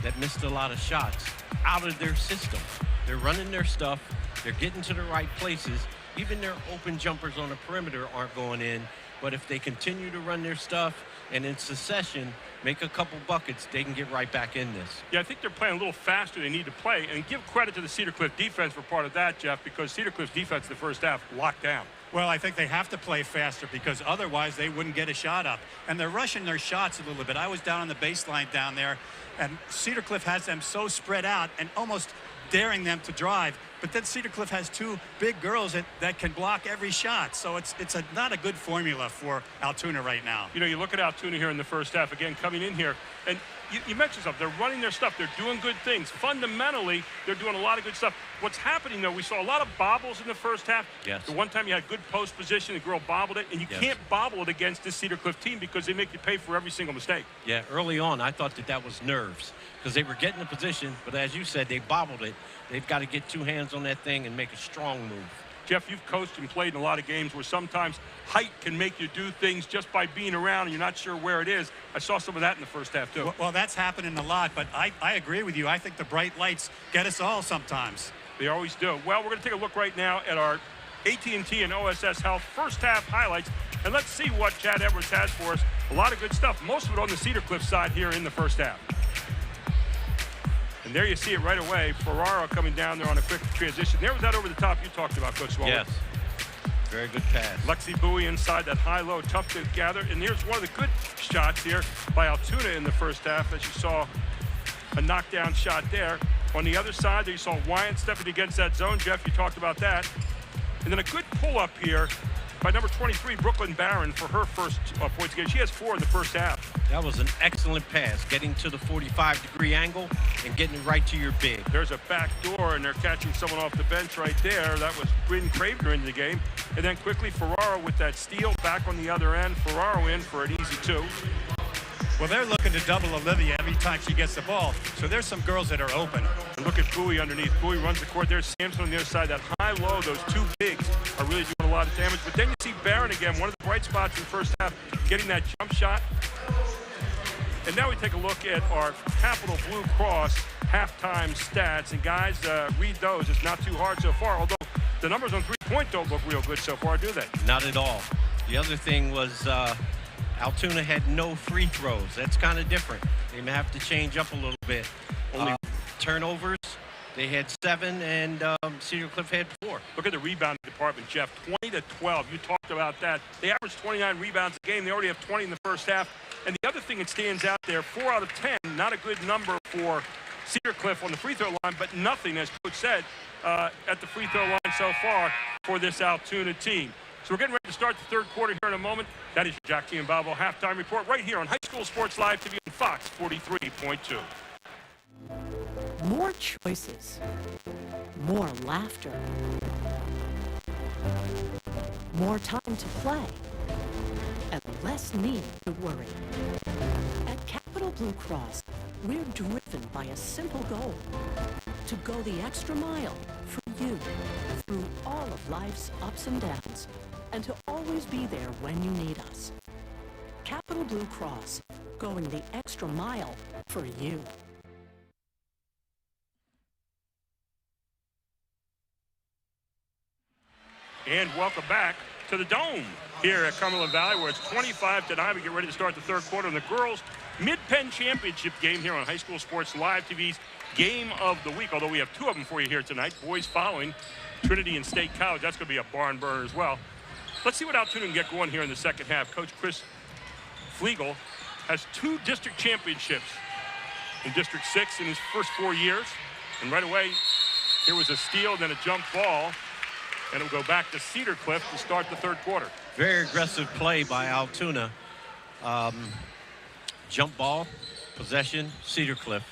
that missed a lot of shots out of their system. They're running their stuff. They're getting to the right places. Even their open jumpers on the perimeter aren't going in. But if they continue to run their stuff and in succession make a couple buckets, they can get right back in this. Yeah, I think they're playing a little faster than they need to play. And give credit to the Cedar Cliff defense for part of that, Jeff, because Cedar Cliff's defense in the first half locked down. Well, I think they have to play faster because otherwise they wouldn't get a shot up. And they're rushing their shots a little bit. I was down on the baseline down there, and Cedar Cliff has them so spread out and almost daring them to drive. But then Cedar Cliff has two big girls that can block every shot. So it's not a good formula for Altoona right now. You know, you look at Altoona here in the first half, again, coming in here, and you mentioned something. They're running their stuff. They're doing good things. Fundamentally, they're doing a lot of good stuff. What's happening, though, we saw a lot of bobbles in the first half. Yes. The one time you had good post position, the girl bobbled it, and you can't bobble it against this Cedar Cliff team because they make you pay for every single mistake. Yeah, early on, I thought that was nerves because they were getting the position, but as you said, they bobbled it. They've got to get two hands on that thing and make a strong move. Jeff, you've coached and played in a lot of games where sometimes height can make you do things just by being around and you're not sure where it is. I saw some of that in the first half, too. Well, that's happening a lot, but I agree with you. I think the bright lights get us all sometimes. They always do. Well, we're going to take a look right now at our AT&T and OSS Health first half highlights, and let's see what Chad Edwards has for us. A lot of good stuff, most of it on the Cedar Cliff side here in the first half. And there you see it right away. Ferraro coming down there on a quick transition. There was that over the top you talked about, Coach Smallwood. Yes. Very good pass. Lexi Bowie inside that high-low, tough to gather. And here's one of the good shots here by Altoona in the first half, as you saw a knockdown shot there. On the other side, there you saw Wyatt stepping against that zone. Jeff, you talked about that. And then a good pull-up here by number 23, Brooklyn Barron, for her first points game. She has 4 in the first half. That was an excellent pass, getting to the 45-degree angle and getting it right to your big. There's a back door, and they're catching someone off the bench right there. That was Bryn Cravener in the game. And then quickly, Ferraro with that steal back on the other end. Ferraro in for an easy 2. Well, they're looking to double Olivia every time she gets the ball. So there's some girls that are open. And look at Bowie underneath. Bowie runs the court. There's Sampson on the other side. That high-low, those 2 bigs are really doing a lot of damage. But then you see Barron again, one of the bright spots in the first half, getting that jump shot. And now we take a look at our Capital Blue Cross halftime stats. And guys, read those. It's not too hard so far, although the numbers on three-point don't look real good so far, do they? Not at all. The other thing was Altoona had no free throws. That's kind of different. They may have to change up a little bit. Turnovers, they had 7, and Cedar Cliff had 4. Look at the rebounding department, Jeff. 20 to 12. You talked about that. They averaged 29 rebounds a game. They already have 20 in the first half. And the other thing that stands out there, 4 out of 10, not a good number for Cedar Cliff on the free throw line, but nothing, as Coach said, at the free throw line so far for this Altoona team. So we're getting ready to start the third quarter here in a moment. That is your Jack Giambalvo halftime report right here on High School Sports Live TV on Fox 43.2. More choices, more laughter, more time to play, and less need to worry. At Capital Blue Cross, we're driven by a simple goal: to go the extra mile for you through all of life's ups and downs, and to always be there when you need us. Capital Blue Cross, going the extra mile for you. And welcome back to the Dome here at Cumberland Valley, where it's 25-9. We get ready to start the third quarter in the girls' Mid Penn Championship game here on High School Sports Live TV's Game of the Week, although we have 2 of them for you here tonight. Boys following Trinity and State College. That's going to be a barn burner as well. Let's see what Altoona can get going here in the second half. Coach Chris Flegel has 2 district championships in District 6 in his first 4 years. And right away, here was a steal, then a jump ball. And it'll go back to Cedar Cliff to start the third quarter. Very aggressive play by Altoona. Jump ball, possession, Cedar Cliff.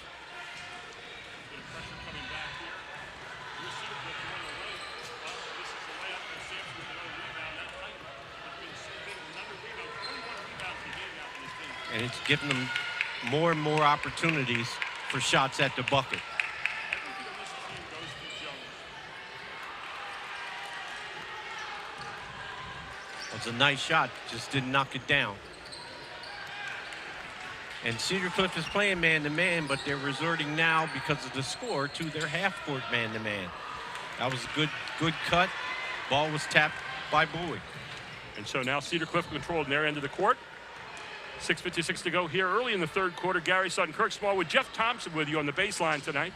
And it's giving them more and more opportunities for shots at the bucket. It was a nice shot, just didn't knock it down. And Cedar Cliff is playing man-to-man, but they're resorting now, because of the score, to their half-court man-to-man. That was a good cut. Ball was tapped by Bowie. And so now Cedar Cliff controlled in their end of the court. 6:56 to go here early in the third quarter. Gary Sutton, Kirk Smallwood, Jeff Thompson with you on the baseline tonight.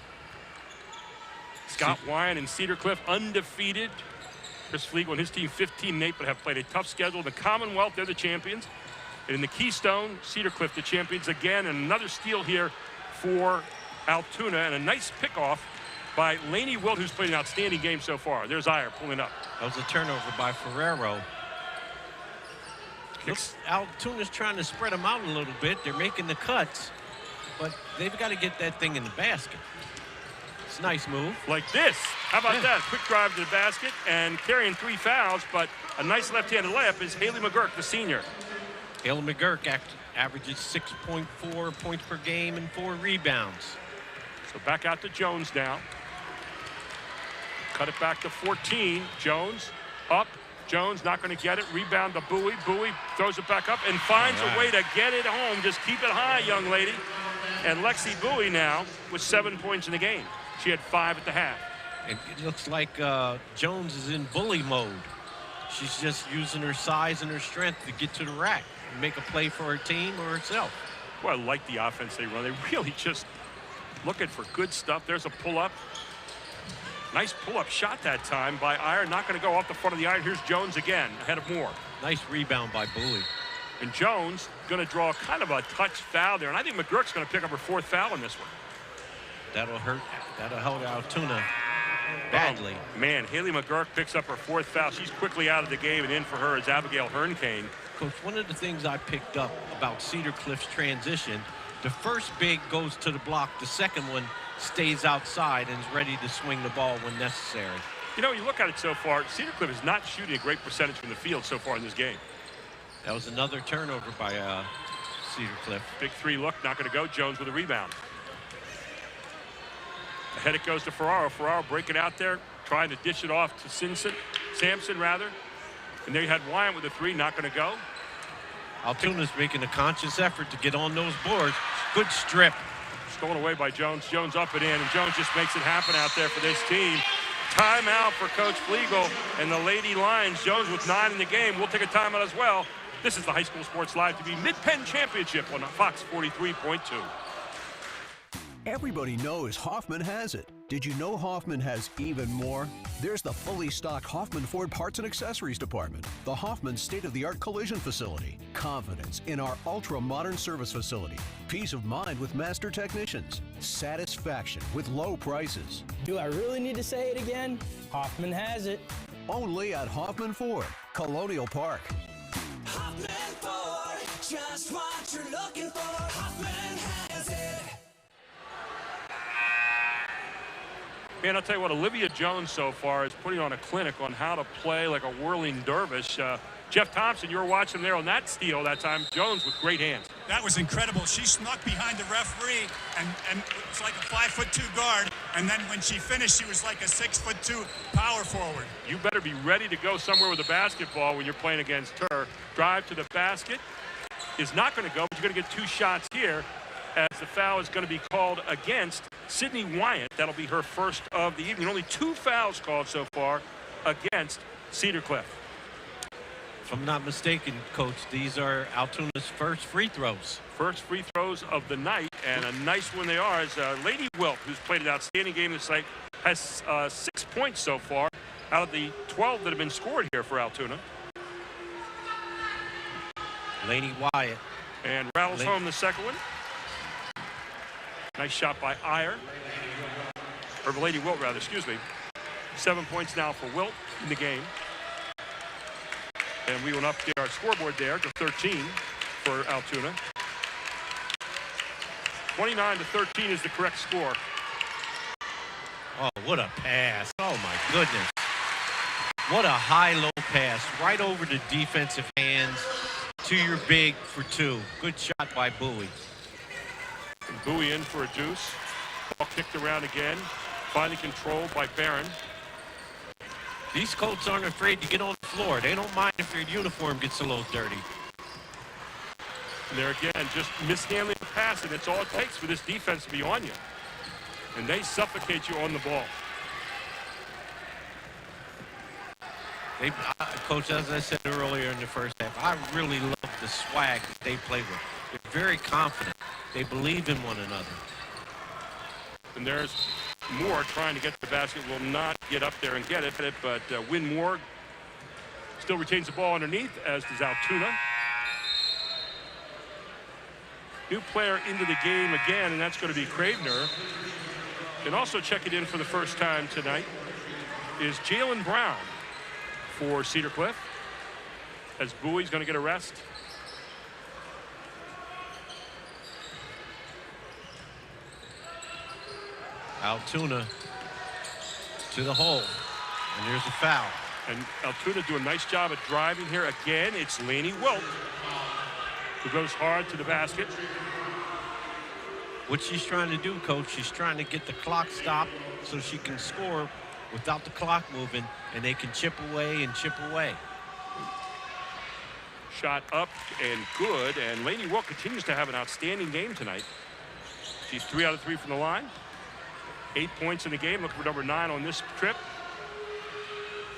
Scott Wyan and Cedar Cliff undefeated. Chris Flegel and his team 15-8, but have played a tough schedule. In the Commonwealth, they're the champions. And in the Keystone, Cedar Cliff the champions again. And another steal here for Altoona, and a nice pickoff by Lainey Wilt, who's played an outstanding game so far. There's Iyer pulling up. That was a turnover by Ferraro. Altoona's trying to spread them out a little bit. They're making the cuts, but they've got to get that thing in the basket. It's a nice move. Like this. How about that? Quick drive to the basket and carrying 3 fouls, but a nice left-handed layup is Haley McGurk, the senior. Haley McGurk averages 6.4 points per game and 4 rebounds. So back out to Jones now. Cut it back to 14. Jones up. Jones not going to get it. Rebound to Bowie. Bowie throws it back up and finds a way to get it home. Just keep it high, young lady. And Lexi Bowie now with 7 points in the game. She had 5 at the half. It looks like Jones is in bully mode. She's just using her size and her strength to get to the rack and make a play for her team or herself. Well, I like the offense they run. They really just looking for good stuff. There's a pull-up. Nice pull-up shot that time by Iyer. Not going to go off the front of the iron. Here's Jones again, ahead of Moore. Nice rebound by Bowie. And Jones going to draw kind of a touch foul there. And I think McGurk's going to pick up her 4th foul in this one. That'll hurt. That'll help Altoona. badly. Oh, man, Haley McGurk picks up her 4th foul. She's quickly out of the game, and in for her is Abigail Hernkane. Coach, one of the things I picked up about Cedar Cliff's transition, the first big goes to the block, the second one stays outside and is ready to swing the ball when necessary. You know, you look at it so far, Cedar Cliff is not shooting a great percentage from the field so far in this game. That was another turnover by Cedar Cliff. Big 3 look, not going to go. Jones with a rebound. Ahead it goes to Ferraro. Ferraro breaking out there, trying to dish it off to Sampson rather. And there you had Wyatt with a 3, not going to go. Altoona's making a conscious effort to get on those boards. Good strip. Stolen away by Jones. Jones up and in, and Jones just makes it happen out there for this team. Timeout for Coach Flegel and the Lady Lions. Jones with 9 in the game. We'll take a timeout as well. This is the High School Sports Live TV Mid Penn Championship on Fox 43.2. Everybody knows Hoffman has it. Did you know Hoffman has even more? There's the fully stocked Hoffman Ford Parts and Accessories Department, the Hoffman state-of-the-art collision facility, confidence in our ultra-modern service facility, peace of mind with master technicians, satisfaction with low prices. Do I really need to say it again? Hoffman has it. Only at Hoffman Ford, Colonial Park. Hoffman Ford, just what you're looking for. Hoffman has it. Man, I'll tell you what, Olivia Jones so far is putting on a clinic on how to play like a whirling dervish. Jeff Thompson, you were watching there on that steal that time. Jones with great hands. That was incredible. She snuck behind the referee and it's like a 5'2" guard. And then when she finished, she was like a 6'2" power forward. You better be ready to go somewhere with a basketball when you're playing against her. Drive to the basket is not going to go, but you're going to get 2 shots here as the foul is going to be called against Sydney Wyatt. That'll be her first of the evening. Only 2 fouls called so far against Cedar Cliff. If I'm not mistaken, Coach, these are Altoona's first free throws. First free throws of the night, and a nice one they are. As Lady Wilt, who's played an outstanding game this night, has 6 points so far out of the 12 that have been scored here for Altoona. Laney Wyatt. And rattles home the second one. Nice shot by Iyer. Or Lady Wilt, rather, excuse me. 7 points now for Wilt in the game. And we went up to our scoreboard there to 13 for Altoona. 29-13 is the correct score. Oh, what a pass. Oh, my goodness. What a high-low pass right over the defensive hands to your big for 2. Good shot by Bowie. And Bowie in for a deuce. Ball kicked around again. Finally controlled by Barron. These Colts aren't afraid to get on the floor. They don't mind if their uniform gets a little dirty. And there again, just mishandling the pass, and it's all it takes for this defense to be on you. And they suffocate you on the ball. Coach, as I said earlier in the first half, I really love the swag that they play with. They're very confident. They believe in one another. And there's Moore trying to get the basket, will not get up there and get it, but Win Moore still retains the ball underneath, as does Altoona. New player into the game again, and that's going to be Cravener. And also checking in for the first time tonight is Jalen Brown for Cedar Cliff, as Bowie's going to get a rest. Altoona to the hole, and there's a foul. And Altoona do a nice job at driving here. Again, it's Laney Wilt who goes hard to the basket. What she's trying to do, Coach, she's trying to get the clock stopped so she can score without the clock moving, and they can chip away and chip away. Shot up and good, and Laney Wilt continues to have an outstanding game tonight. She's 3 out of 3 from the line. 8 points in the game, looking for number 9 on this trip.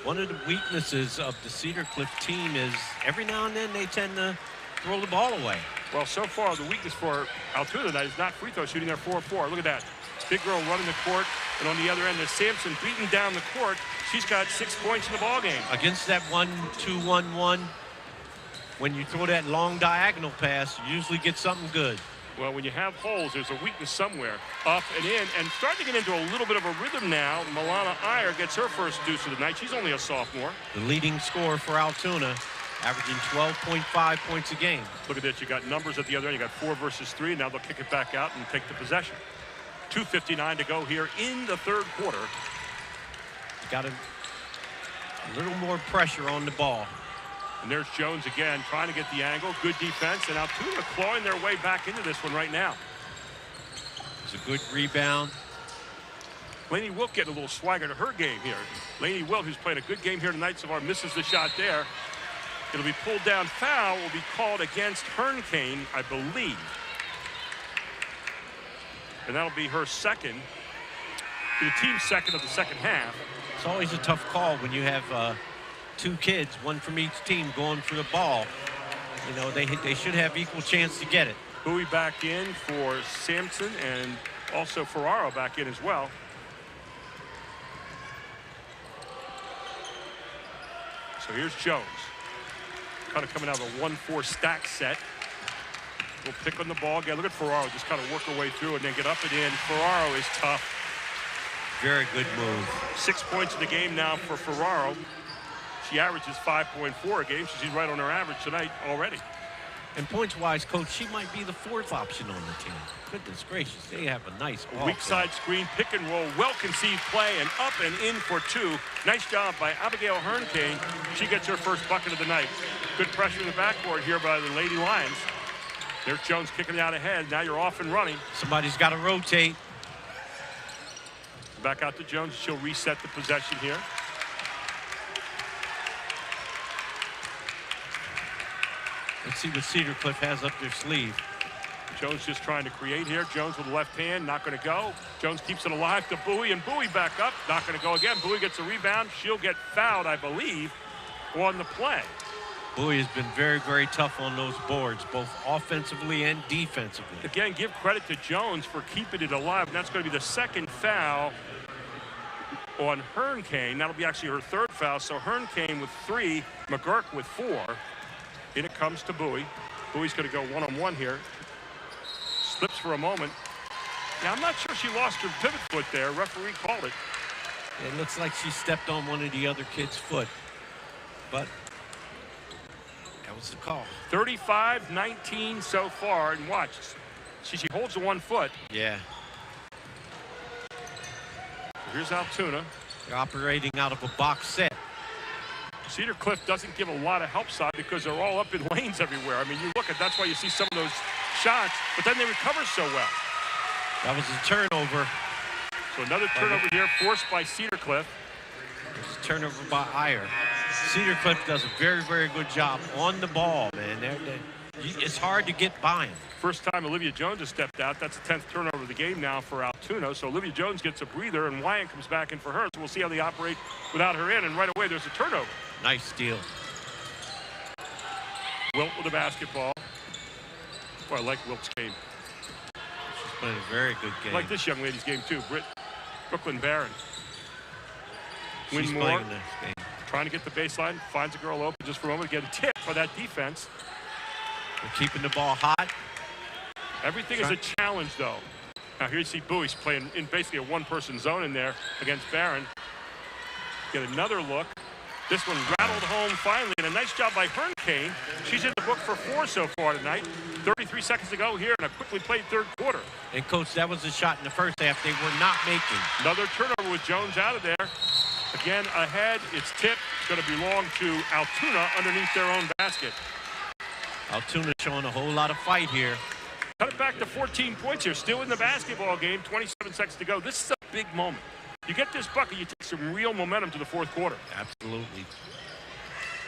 One of the weaknesses of the Cedar Cliff team is every now and then they tend to throw the ball away. Well, so far, the weakness for Altoona tonight is not free throw shooting. They're 4-4. Look at that. Big girl running the court, and on the other end is Sampson beating down the court. She's got 6 points in the ball game. Against that 1-2-1-1, when you throw that long diagonal pass, you usually get something good. Well, when you have holes, there's a weakness somewhere. Up and in, and starting to get into a little bit of a rhythm now. Milana Iyer gets her first deuce of the night. She's only a sophomore. The leading scorer for Altoona, averaging 12.5 points a game. Look at this. You got numbers at the other end. You got 4 versus 3. Now they'll kick it back out and take the possession. 2:59 to go here in the third quarter. You got a little more pressure on the ball. And there's Jones again, trying to get the angle. Good defense, and Altoona clawing their way back into this one right now. It's a good rebound. Lainey Wilt getting a little swagger to her game here. Lainey Wilt, who's played a good game here tonight so far, misses the shot there. It'll be pulled down. Foul will be called against Hernkane, I believe. And that'll be her second. The team's second of the second half. It's always a tough call when you have 2 kids, one from each team, going for the ball. You know, they should have equal chance to get it. Bowie back in for Sampson, and also Ferraro back in as well. So here's Jones. Kind of coming out of a 1-4 stack set. We'll pick on the ball again. Look at Ferraro just kind of work her way through and then get up and in. Ferraro is tough. Very good move. 6 points in the game now for Ferraro. She averages 5.4 a game, so she's right on her average tonight already. And points-wise, Coach, she might be the 4th option on the team. Goodness gracious, they have a nice ball. Weak side screen, pick and roll, well-conceived play, and up and in for 2. Nice job by Abigail Hernkane. She gets her first bucket of the night. Good pressure in the backcourt here by the Lady Lions. There's Jones kicking it out ahead. Now you're off and running. Somebody's got to rotate. Back out to Jones. She'll reset the possession here. Let's see what Cedar Cliff has up their sleeve. Jones just trying to create here. Jones with the left hand, not going to go. Jones keeps it alive to Bowie, and Bowie back up. Not going to go again. Bowie gets a rebound. She'll get fouled, I believe, on the play. Bowie has been very, very tough on those boards, both offensively and defensively. Again, give credit to Jones for keeping it alive, and that's going to be the second foul on Hernkane. That'll be actually her 3rd foul. So Hernkane with 3, McGurk with 4. In it comes to Bowie. Bowie's going to go one-on-one here. Slips for a moment. Now, I'm not sure she lost her pivot foot there. Referee called it. It looks like she stepped on one of the other kids' foot. But that was the call. 35-19 so far. And watch. She holds the 1 foot. Yeah. Here's Altoona. They're operating out of a box set. Cedar Cliff doesn't give a lot of help side because they're all up in lanes everywhere. I mean, you look at that's why you see some of those shots, but then they recover so well. That was a turnover. So another turnover here forced by Cedar Cliff. It's a turnover by Iyer. Cedar Cliff does a very, very good job on the ball, man. It's hard to get by him. First time Olivia Jones has stepped out. That's the 10th turnover of the game now for Altoona. So Olivia Jones gets a breather, and Wyan comes back in for her. So we'll see how they operate without her in. And right away, there's a turnover. Nice steal. Wilt with the basketball. Boy, I like Wilt's game. She's playing a very good game. I like this young lady's game, too. Brooklyn Barron. She's playing this game. Trying to get the baseline. Finds a girl open just for a moment. Getting tipped by that defense. They're keeping the ball hot. Everything is a challenge, though. Now, here you see Bowie's playing in basically a one-person zone in there against Barron. Get another look. This one rattled home finally, and a nice job by Hernkane. She's in the book for 4 so far tonight. 33 seconds to go here in a quickly played third quarter. And, Coach, that was a shot in the first half they were not making. Another turnover with Jones out of there. Again, ahead. It's tipped. It's going to belong to Altoona underneath their own basket. Altoona showing a whole lot of fight here. Cut it back to 14 points here. Still in the basketball game. 27 seconds to go. This is a big moment. You get this bucket, you take some real momentum to the fourth quarter. Absolutely.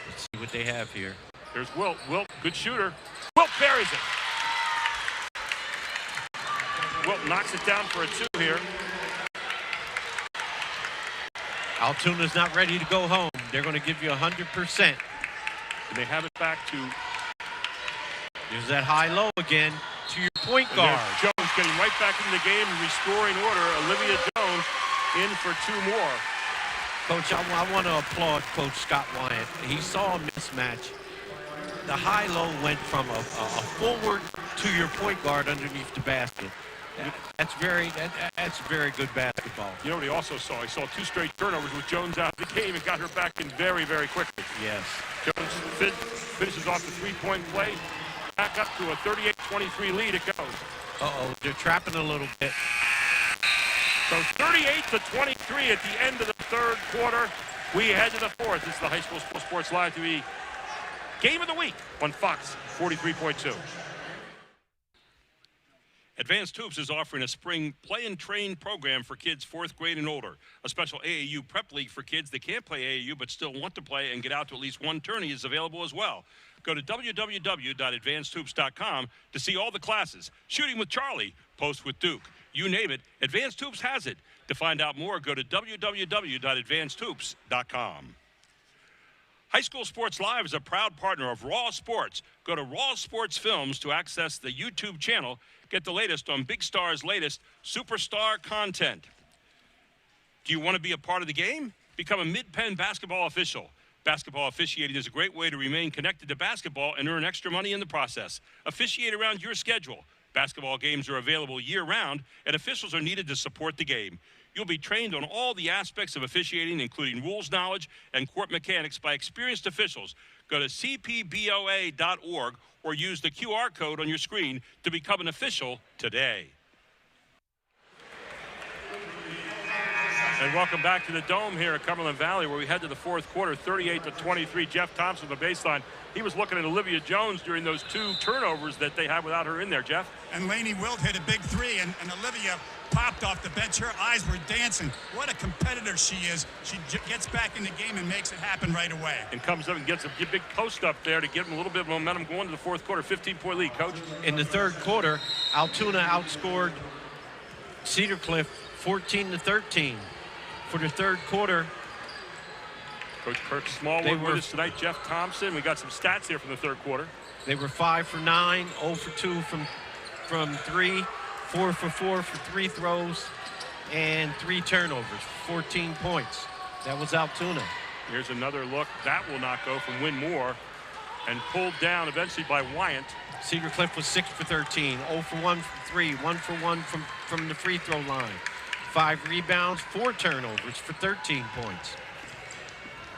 Let's see what they have here. There's Wilt. Wilt, good shooter. Wilt buries it. Wilt knocks it down for a 2 here. Altoona's not ready to go home. They're going to give you 100%. And they have it back to... There's that high-low again to your point guard. Jones getting right back into the game and restoring order. Olivia Jones in for 2 more. Coach, I want to applaud Coach Scott Wyatt. He saw a mismatch. the high-low went from a forward to your point guard underneath the basket. That's very good basketball. You know what he also saw? He saw 2 straight turnovers with Jones out of the game and got her back in very, very quickly. Yes. Jones finishes off the 3-point play. Back up to a 38-23 lead. It goes. Uh-oh, they're trapping a little bit. So 38-23 at the end of the third quarter. We head to the fourth. This is the High School Sports Live TV Game of the Week on Fox 43.2. Advanced Hoops is offering a spring play and train program for kids 4th grade and older. A special AAU prep league for kids that can't play AAU but still want to play and get out to at least one tourney is available as well. Go to www.advancedhoops.com to see all the classes. Shooting with Charlie, Post with Duke. You name it, Advanced Hoops has it. To find out more, go to www.advancedhoops.com. High School Sports Live is a proud partner of Raw Sports. Go to Raw Sports Films to access the YouTube channel. Get the latest on Big Star's latest superstar content. Do you want to be a part of the game? Become a Mid Penn basketball official. Basketball officiating is a great way to remain connected to basketball and earn extra money in the process. Officiate around your schedule. Basketball games are available year-round, and officials are needed to support the game. You'll be trained on all the aspects of officiating, including rules knowledge and court mechanics by experienced officials. Go to cpboa.org or use the QR code on your screen to become an official today. And welcome back to the Dome here at Cumberland Valley, where we head to the fourth quarter, 38-23. Jeff Thompson, the baseline. He was looking at Olivia Jones during those 2 turnovers that they had without her in there, Jeff. And Lainey Wilt hit a big 3, and Olivia popped off the bench. Her eyes were dancing. What a competitor she is. She gets back in the game and makes it happen right away. And comes up and gets a big post up there to give them a little bit of momentum going to the fourth quarter. 15-point lead, Coach. In the third quarter, Altoona outscored Cedar Cliff 14-13. For the third quarter, Coach Kirk Smallwood with us tonight. Jeff Thompson. We got some stats here from the third quarter. They were 5 for 9, 0 for 2 from 3, 4 for 4 for 3 throws, and 3 turnovers, 14 points. That was Altoona. Here's another look. That will not go from Win Moore, and pulled down eventually by Wyant. Cedar Cliff was 6 for 13, 0 for 1 from 3, 1 for 1 from the free throw line. 5 rebounds, 4 turnovers for 13 points.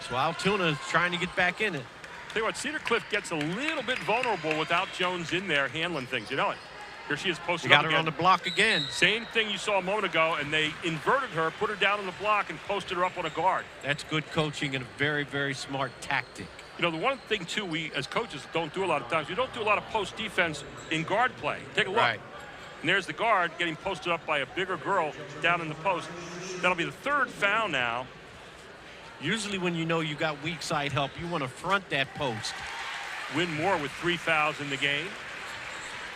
So Altoona is trying to get back in it. Tell you what, Cedar Cliff gets a little bit vulnerable without Jones in there handling things. You know it. Here she is posted up again. Got her on the block again. Same thing you saw a moment ago, and they inverted her, put her down on the block, and posted her up on a guard. That's good coaching and a very, very smart tactic. You know, the one thing, too, we as coaches don't do a lot of times, we don't do a lot of post defense in guard play. Take a look. Right. And there's the guard getting posted up by a bigger girl down in the post. That'll be the 3rd foul now. Usually when you know you got weak side help, you want to front that post. Win Moore with 3 fouls in the game.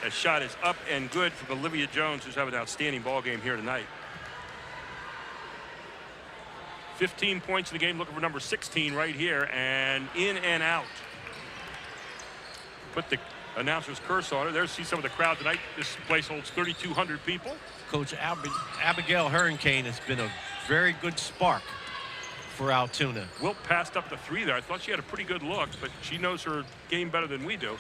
That shot is up and good from Olivia Jones, who's having an outstanding ball game here tonight. 15 points in the game, looking for number 16 right here, and in and out. Put the announcer's curse on her. There, see some of the crowd tonight. This place holds 3,200 people. Coach Abigail Hurricane has been a very good spark for Altoona. Wilt passed up the 3 there. I thought she had a pretty good look, but she knows her game better than we do.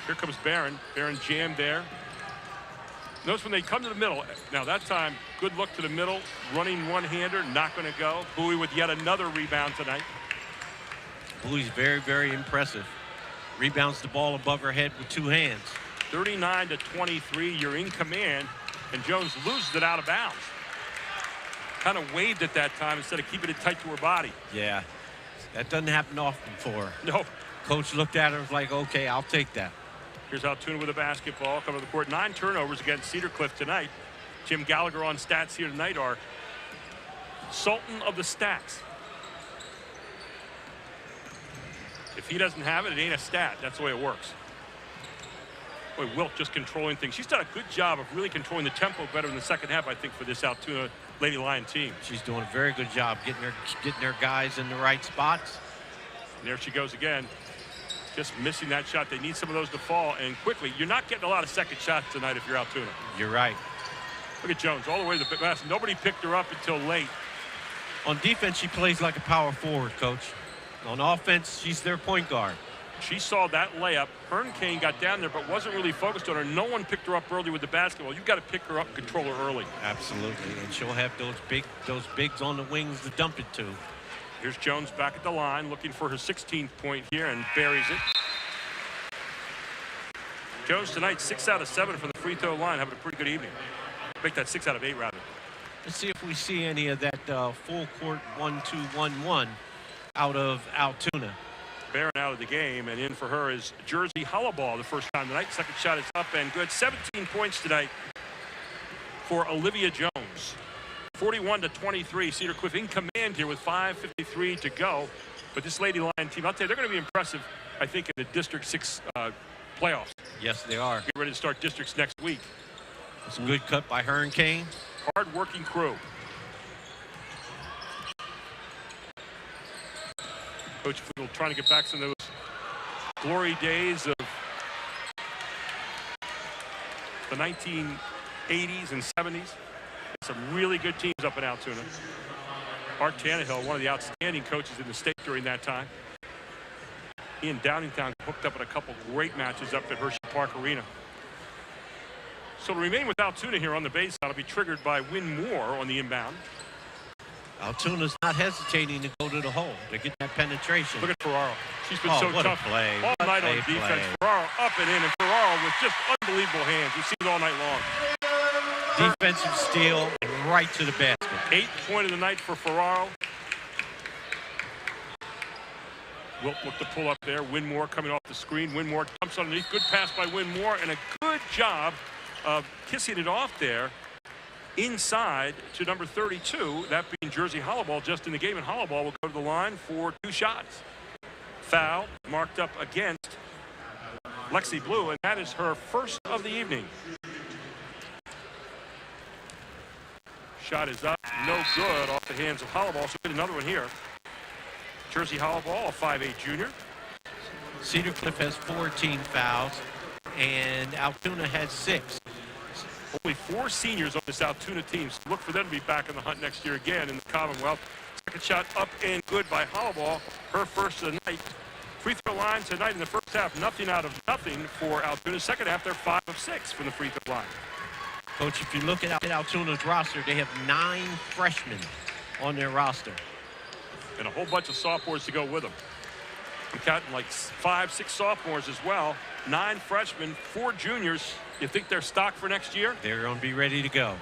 Here comes Barron. Barron jammed there. Notice when they come to the middle. Now that time, good look to the middle. Running one-hander, not going to go. Bowie with yet another rebound tonight. Bowie's very, very impressive. Rebounds the ball above her head with 2 hands. 39-23, you're in command, and Jones loses it out of bounds. Kind of waved at that time instead of keeping it tight to her body. Yeah, that doesn't happen often for her. No. Coach looked at her and was like, okay, I'll take that. Here's Altoona with a basketball coming to the court. 9 turnovers against Cedar Cliff tonight. Jim Gallagher on stats here tonight are Sultan of the stats. If he doesn't have it, it ain't a stat. That's the way it works. Boy, Wilt just controlling things. She's done a good job of really controlling the tempo better in the second half, I think, for this Altoona Lady Lion team. She's doing a very good job getting her guys in the right spots. And there she goes again. Just missing that shot. They need some of those to fall, and quickly. You're not getting a lot of second shots tonight if you're Altoona. You're right. Look at Jones all the way to the basket. Nobody picked her up until late. On defense, she plays like a power forward, Coach. On offense, she's their point guard. She saw that layup. Hearn Kane got down there but wasn't really focused on her. No one picked her up early with the basketball. You've got to pick her up and control her early. Absolutely, and she'll have those bigs on the wings to dump it to. Here's Jones back at the line looking for her 16th point here and buries it. Jones tonight 6 out of 7 from the free throw line, having a pretty good evening. Make that 6 out of 8 rather. Let's see if we see any of that full court 1-2-1-1 out of Altoona. Barron out of the game, and in for her is Jersey Hollowball the first time tonight. Second shot is up and good. 17 points tonight for Olivia Jones. 41-23. Cedar Cliff in command here with 5:53 to go. But this Lady Lion team, I'll tell you, they're going to be impressive, I think, in the District 6 playoffs. Yes, they are. Get ready to start districts next week. It's a good cut by Hearn Kane. Hard-working crew. Coach Field trying to get back some of those glory days of the 1980s and 70s. Some really good teams up in Altoona. Art Tannehill, one of the outstanding coaches in the state during that time. He and Downingtown hooked up at a couple great matches up at Hershey Park Arena. So to remain with Altoona here on the baseline, it'll be triggered by Win Moore on the inbound. Altoona's not hesitating to go to the hole to get that penetration. Look at Ferraro. She's been so what tough a play. all What night a on defense. play. Ferraro up and in, and Ferraro with just unbelievable hands. You've seen it all night long. Defensive steal and right to the basket. 8th point of the night for Ferraro. Wilt looked to pull up there. Winmore coming off the screen. Winmore dumps underneath. Good pass by Winmore and a good job of kissing it off there inside to number 32. That being Jersey Hollowball just in the game, and Hollowball will go to the line for 2 shots. Foul marked up against Lexi Blue, and that is her first of the evening. Shot is up, no good off the hands of Hollowball. So get another one here. Jersey Hollowball, a 5'8" junior. Cedar Cliff has 14 fouls, and Altoona has 6. Only 4 seniors on this Altoona team, so look for them to be back in the hunt next year again in the Commonwealth. Second shot up and good by Hollowball, her first of the night. Free throw line tonight in the first half, nothing out of nothing for Altoona. Second half, they're 5 of 6 from the free throw line. Coach, if you look at Altoona's roster, they have 9 freshmen on their roster. And a whole bunch of sophomores to go with them. I'm counting like 5, 6 sophomores as well. 9 freshmen, 4 juniors. You think they're stocked for next year? They're going to be ready to go.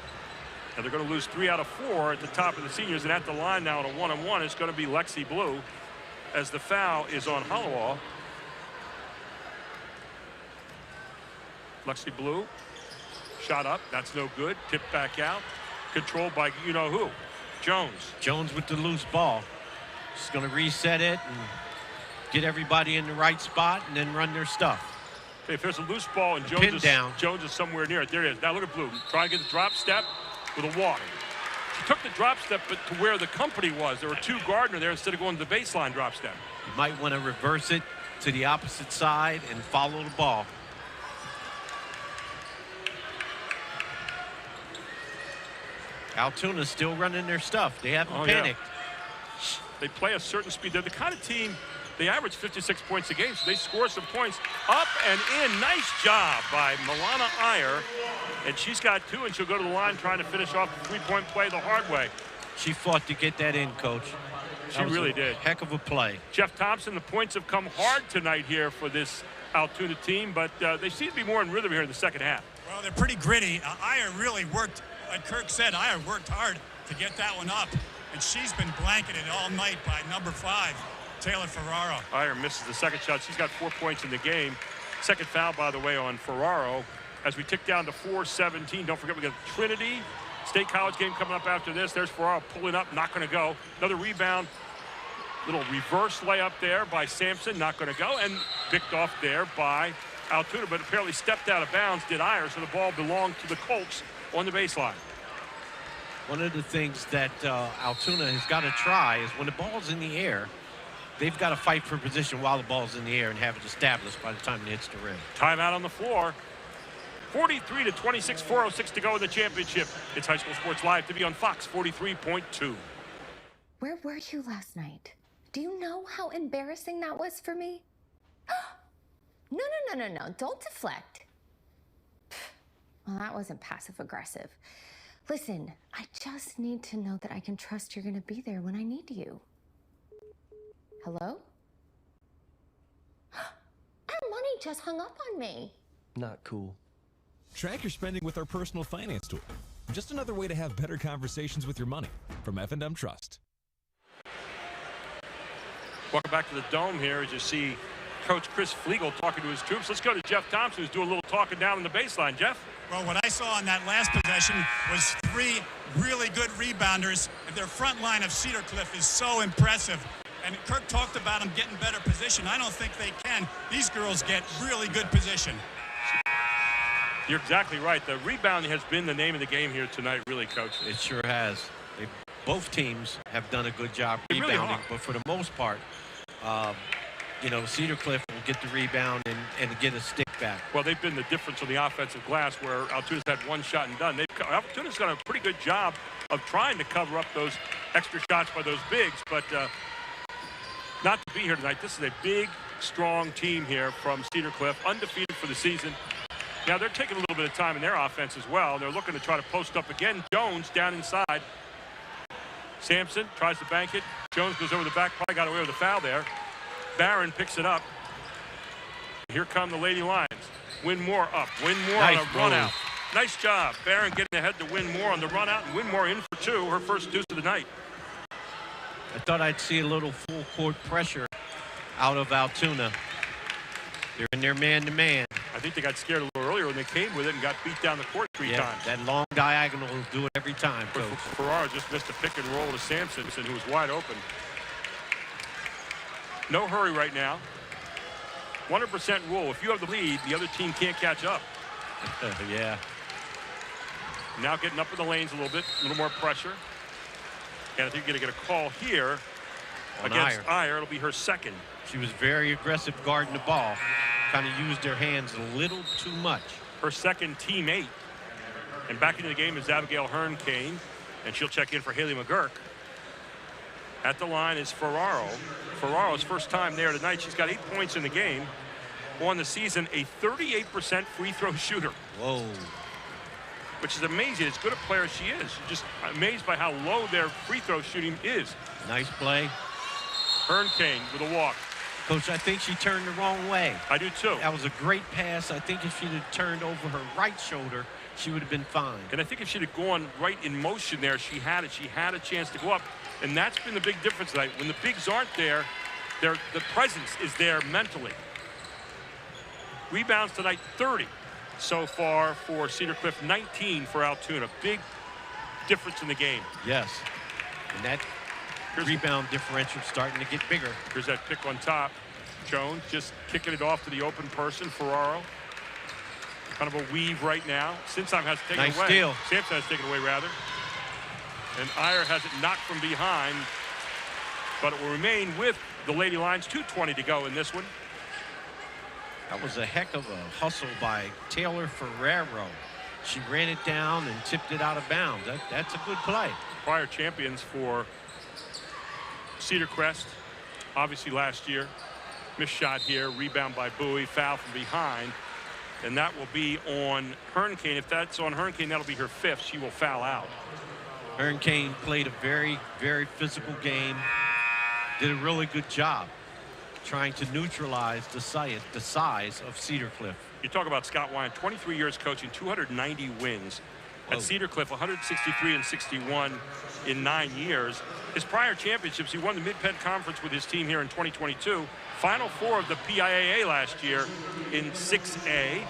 And they're going to lose 3 out of 4 at the top of the seniors. And at the line now on a 1-on-1, it's going to be Lexi Blue as the foul is on Hollowall. Lexi Blue, shot up. That's no good. Tipped back out. Controlled by you-know-who. Jones. Jones with the loose ball. She's going to reset it and get everybody in the right spot and then run their stuff. If there's a loose ball and Jones is somewhere near it, there it is. Now look at Blue. Trying to get the drop step with a walk. She took the drop step but to where the company was. There were 2 Gardner there instead of going to the baseline drop step. You might want to reverse it to the opposite side and follow the ball. Altoona's still running their stuff. They haven't panicked. Yeah. They play a certain speed. They're the kind of team, they average 56 points a game, so they score some points. Up and in. Nice job by Milana Iyer. And she's got 2, and she'll go to the line trying to finish off the 3-point play the hard way. She fought to get that in, Coach. She really did. Heck of a play. Jeff Thompson, the points have come hard tonight here for this Altoona team, but they seem to be more in rhythm here in the second half. Well, they're pretty gritty. Iyer really worked, like Kirk said, Iyer worked hard to get that one up. And she's been blanketed all night by number 5, Taylor Ferraro. Iyer misses the second shot. She's got 4 points in the game. Second foul, by the way, on Ferraro. As we tick down to 4:17, don't forget we got Trinity State College game coming up after this. There's Ferraro pulling up, not going to go. Another rebound, little reverse layup there by Sampson, not going to go. And picked off there by Altoona, but apparently stepped out of bounds, did Iyer, so the ball belonged to the Colts on the baseline. One of the things that Altoona has got to try is when the ball's in the air, they've got to fight for position while the ball's in the air and have it established by the time it hits the rim. Timeout on the floor. 43-26, 4:06 to go in the championship. It's High School Sports Live to be on Fox 43.2. Where were you last night? Do you know how embarrassing that was for me? No. Don't deflect. Well, that wasn't passive aggressive. Listen, I just need to know that I can trust you're going to be there when I need you. Hello? Our money just hung up on me. Not cool. Track your spending with our personal finance tool. Just another way to have better conversations with your money from F&M Trust. Welcome back to the Dome here as you see Coach Chris Flegel talking to his troops. Let's go to Jeff Thompson, who's doing a little talking down on the baseline. Jeff? Well, what I saw on that last possession was 3 really good rebounders. Their front line of Cedar Cliff is so impressive. And Kirk talked about them getting better position. I don't think they can. These girls get really good position. You're exactly right. The rebounding has been the name of the game here tonight, really, Coach. It sure has. Both teams have done a good job rebounding, really, but for the most part, Cedar Cliff will get the rebound and get a stick back. Well, they've been the difference on the offensive glass where Altoona's had one shot and done. Altoona's done a pretty good job of trying to cover up those extra shots by those bigs, but not to be here tonight. This is a big, strong team here from Cedar Cliff, undefeated for the season. Now, they're taking a little bit of time in their offense as well. They're looking to try to post up again. Jones down inside. Sampson tries to bank it. Jones goes over the back, probably got away with a foul there. Barron picks it up. Here come the Lady Lions. Winmore up. Winmore on a run out. Nice job. Barron getting ahead to Winmore on the run out, and Winmore in for 2, her first deuce of the night. I thought I'd see a little full court pressure out of Altoona. They're in their man-to-man. I think they got scared a little earlier when they came with it and got beat down the court 3 times. That long diagonal will do it every time, Coach. Ferrara just missed a pick and roll to Sampson, who was wide open. No hurry right now. 100% rule. If you have the lead, the other team can't catch up. Yeah. Now getting up in the lanes a little bit, a little more pressure. And I think you're going to get a call here against Iyer. It'll be her second. She was very aggressive guarding the ball. Kind of used her hands a little too much. Her second teammate. And back into the game is Abigail Hearn-Kane. And she'll check in for Haley McGurk. At the line is Ferraro. Ferraro's first time there tonight. She's got 8 points in the game. On the season, a 38% free throw shooter. Whoa. Which is amazing. As good a player as she is. You're just amazed by how low their free throw shooting is. Nice play. Hearn-Kane with a walk. Coach, I think she turned the wrong way. I do too. That was a great pass. I think if she'd have turned over her right shoulder, she would have been fine. And I think if she'd have gone right in motion there, she had it. She had a chance to go up. And that's been the big difference tonight. When the bigs aren't there, the presence is there mentally. Rebounds tonight, 30 so far for Cedar Cliff, 19 for Altoona. Big difference in the game. Yes. And that rebound differential starting to get bigger. Here's that pick on top. Jones just kicking it off to the open person, Ferraro. Kind of a weave right now. Simpson has taken nice away. Steal. Simpson has taken away, rather. And Iyer has it knocked from behind. But it will remain with the Lady Lions. 2:20 to go in this one. That was a heck of a hustle by Taylor Ferraro. She ran it down and tipped it out of bounds. That's a good play. Prior champions for Cedar Crest, obviously last year. Missed shot here, rebound by Bowie, foul from behind. And that will be on Hearn-Kane. If that's on Hearn-Kane, that'll be her 5th. She will foul out. Hearn-Kane played a very, very physical game. Did a really good job trying to neutralize the size of Cedar Cliff. You talk about Scott Wine, 23 years coaching, 290 wins. Whoa. At Cedar Cliff, 163 and 61 in 9 years. His prior championships, he won the Mid Penn Conference with his team here in 2022. Final 4 of the PIAA last year in 6A.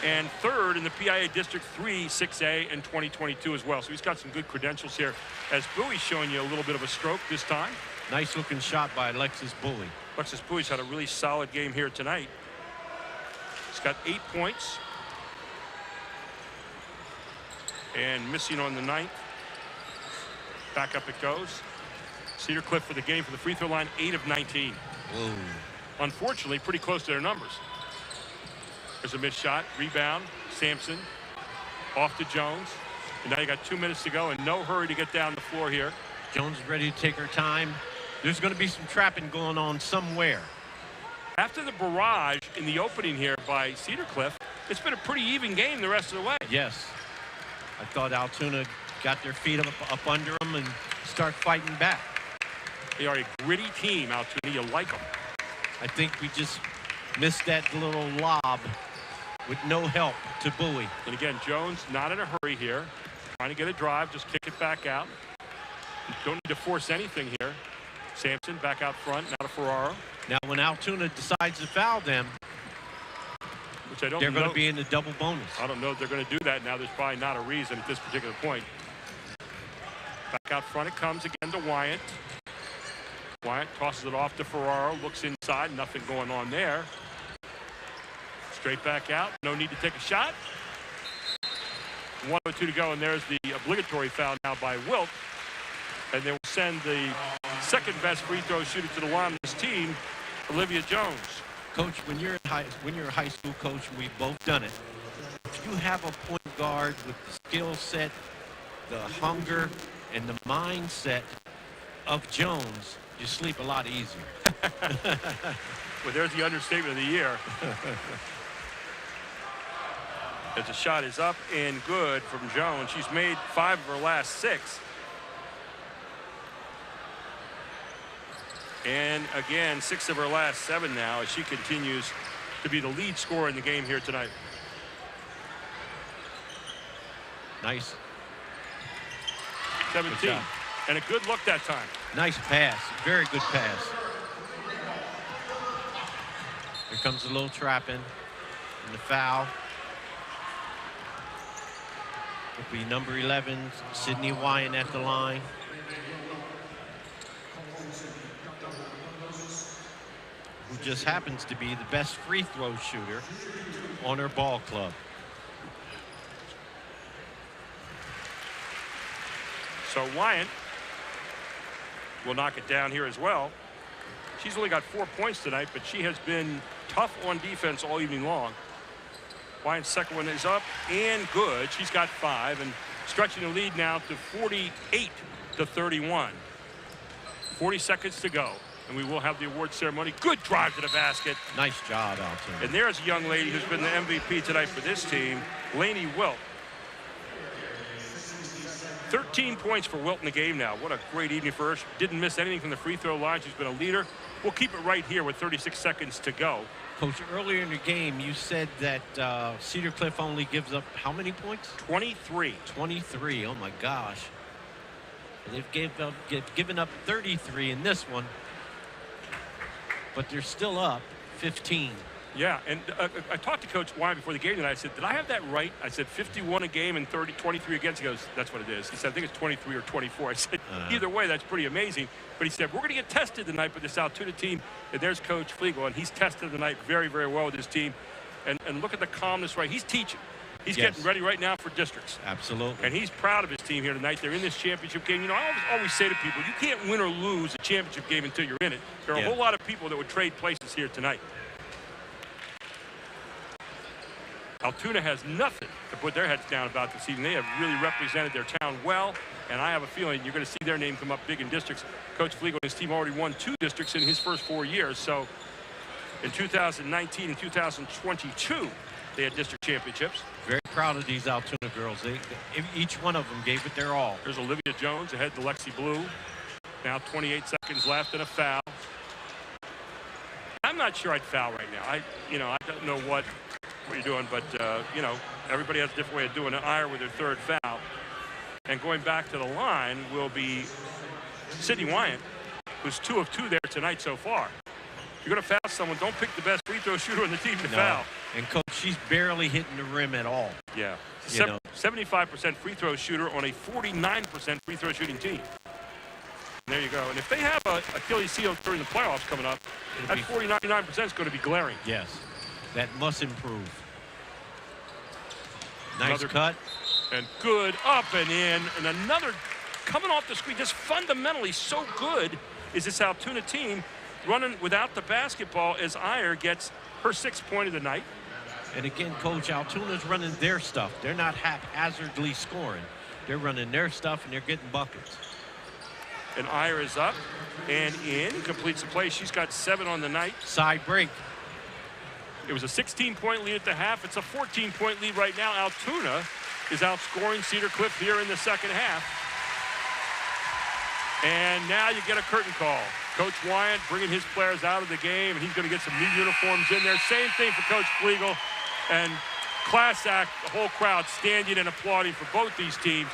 And 3rd in the PIAA District 3 6A in 2022 as well. So he's got some good credentials here. As Bowie's showing you a little bit of a stroke this time. Nice looking shot by Alexis Bowie. Alexis Bowie's had a really solid game here tonight. He's got 8 points. And missing on the 9th. Back up it goes. Cedar Cliff for the game for the free throw line, 8 of 19. Whoa. Unfortunately, pretty close to their numbers. There's a missed shot, rebound, Sampson, off to Jones. And now you got 2 minutes to go and no hurry to get down the floor here. Jones is ready to take her time. There's going to be some trapping going on somewhere. After the barrage in the opening here by Cedar Cliff, it's been a pretty even game the rest of the way. Yes. I thought Altoona got their feet up under them and start fighting back. They are a gritty team, Altoona. You like them. I think we just missed that little lob with no help to Bowie. And again, Jones not in a hurry here. Trying to get a drive, just kick it back out. Don't need to force anything here. Sampson back out front, now to Ferraro. Now when Altoona decides to foul them, which I don't they're know. going to be in the double bonus. I don't know if they're going to do that now. There's probably not a reason at this particular point. Back out front it comes again to Wyatt. Wyatt tosses it off to Ferraro, looks inside, nothing going on there. Straight back out, no need to take a shot. 1:02 to go, and there's the obligatory foul now by Wilt. And they will send the second best free throw shooter to the line of this team, Olivia Jones. Coach, when you're a high school coach, we've both done it. If you have a point guard with the skill set, the hunger, and the mindset of Jones, you sleep a lot easier. Well, there's the understatement of the year. As the shot is up and good from Jones. She's made 5 of her last 6. And again, 6 of her last 7 now as she continues to be the lead scorer in the game here tonight. Nice. 17. And a good look that time. Nice pass. Very good pass. Here comes a little trap in. And the foul. It'll be number 11, Sydney Wyatt at the line. Who just happens to be the best free throw shooter on her ball club. So Wyatt will knock it down here as well. She's only got 4 points tonight, but she has been tough on defense all evening long. Wyatt's second one is up and good. She's got 5 and stretching the lead now to 48-31. 40 seconds to go. And we will have the award ceremony. Good drive to the basket. Nice job, Altoona. And there's a young lady who's been the MVP tonight for this team, Lainey Wilt. 13 points for Wilt in the game now. What a great evening for her. She didn't miss anything from the free throw line. She's been a leader. We'll keep it right here with 36 seconds to go. Coach, earlier in the game, you said that Cedar Cliff only gives up how many points? 23. 23. Oh, my gosh. They've given up 33 in this one. But they're still up 15. Yeah, and I talked to Coach Wyatt before the game tonight. I said, did I have that right? I said 51 a game and 23 against. He goes, that's what it is. He said, I think it's 23 or 24. I said, either way, that's pretty amazing. But he said, we're going to get tested tonight with this Altoona team. And there's Coach Flegel, and he's tested tonight very, very well with his team. And look at the calmness, right? He's teaching. He's getting ready right now for districts. Absolutely. And he's proud of his team here tonight. They're in this championship game. You know, I always say to people, you can't win or lose a championship game until you're in it. There are a whole lot of people that would trade places here tonight. Altoona has nothing to put their heads down about this evening. They have really represented their town well, and I have a feeling you're going to see their name come up big in districts. Coach Flegel and his team already won 2 districts in his first 4 years. So in 2019 and 2022, they had district championships. Very proud of these Altoona girls. Each one of them gave it their all. There's Olivia Jones ahead to Lexi Blue. Now 28 seconds left and a foul. I'm not sure I'd foul right now. I don't know what you're doing, but everybody has a different way of doing it. Iyer with her 3rd foul. And going back to the line will be Sydney Wyatt, who's 2 of 2 there tonight so far. If you're going to foul someone, don't pick the best free throw shooter on the team to foul. And Coach, she's barely hitting the rim at all. Yeah. 75% free throw shooter on a 49% free throw shooting team. And there you go. And if they have a Achilles heel during the playoffs coming up, that 49% is going to be glaring. Yes. That must improve. Nice cut. And good up and in. And another coming off the screen. Just fundamentally so good is this Altoona team running without the basketball as Iyer gets her 6th point of the night. And again, Coach, Altoona's running their stuff. They're not haphazardly scoring. They're running their stuff, and they're getting buckets. And Iyer is up and in. Completes the play. She's got 7 on the night. Side break. It was a 16-point lead at the half. It's a 14-point lead right now. Altoona is outscoring Cedar Cliff here in the second half. And now you get a curtain call. Coach Wyant bringing his players out of the game, and he's going to get some new uniforms in there. Same thing for Coach Flegel. And class act, the whole crowd standing and applauding for both these teams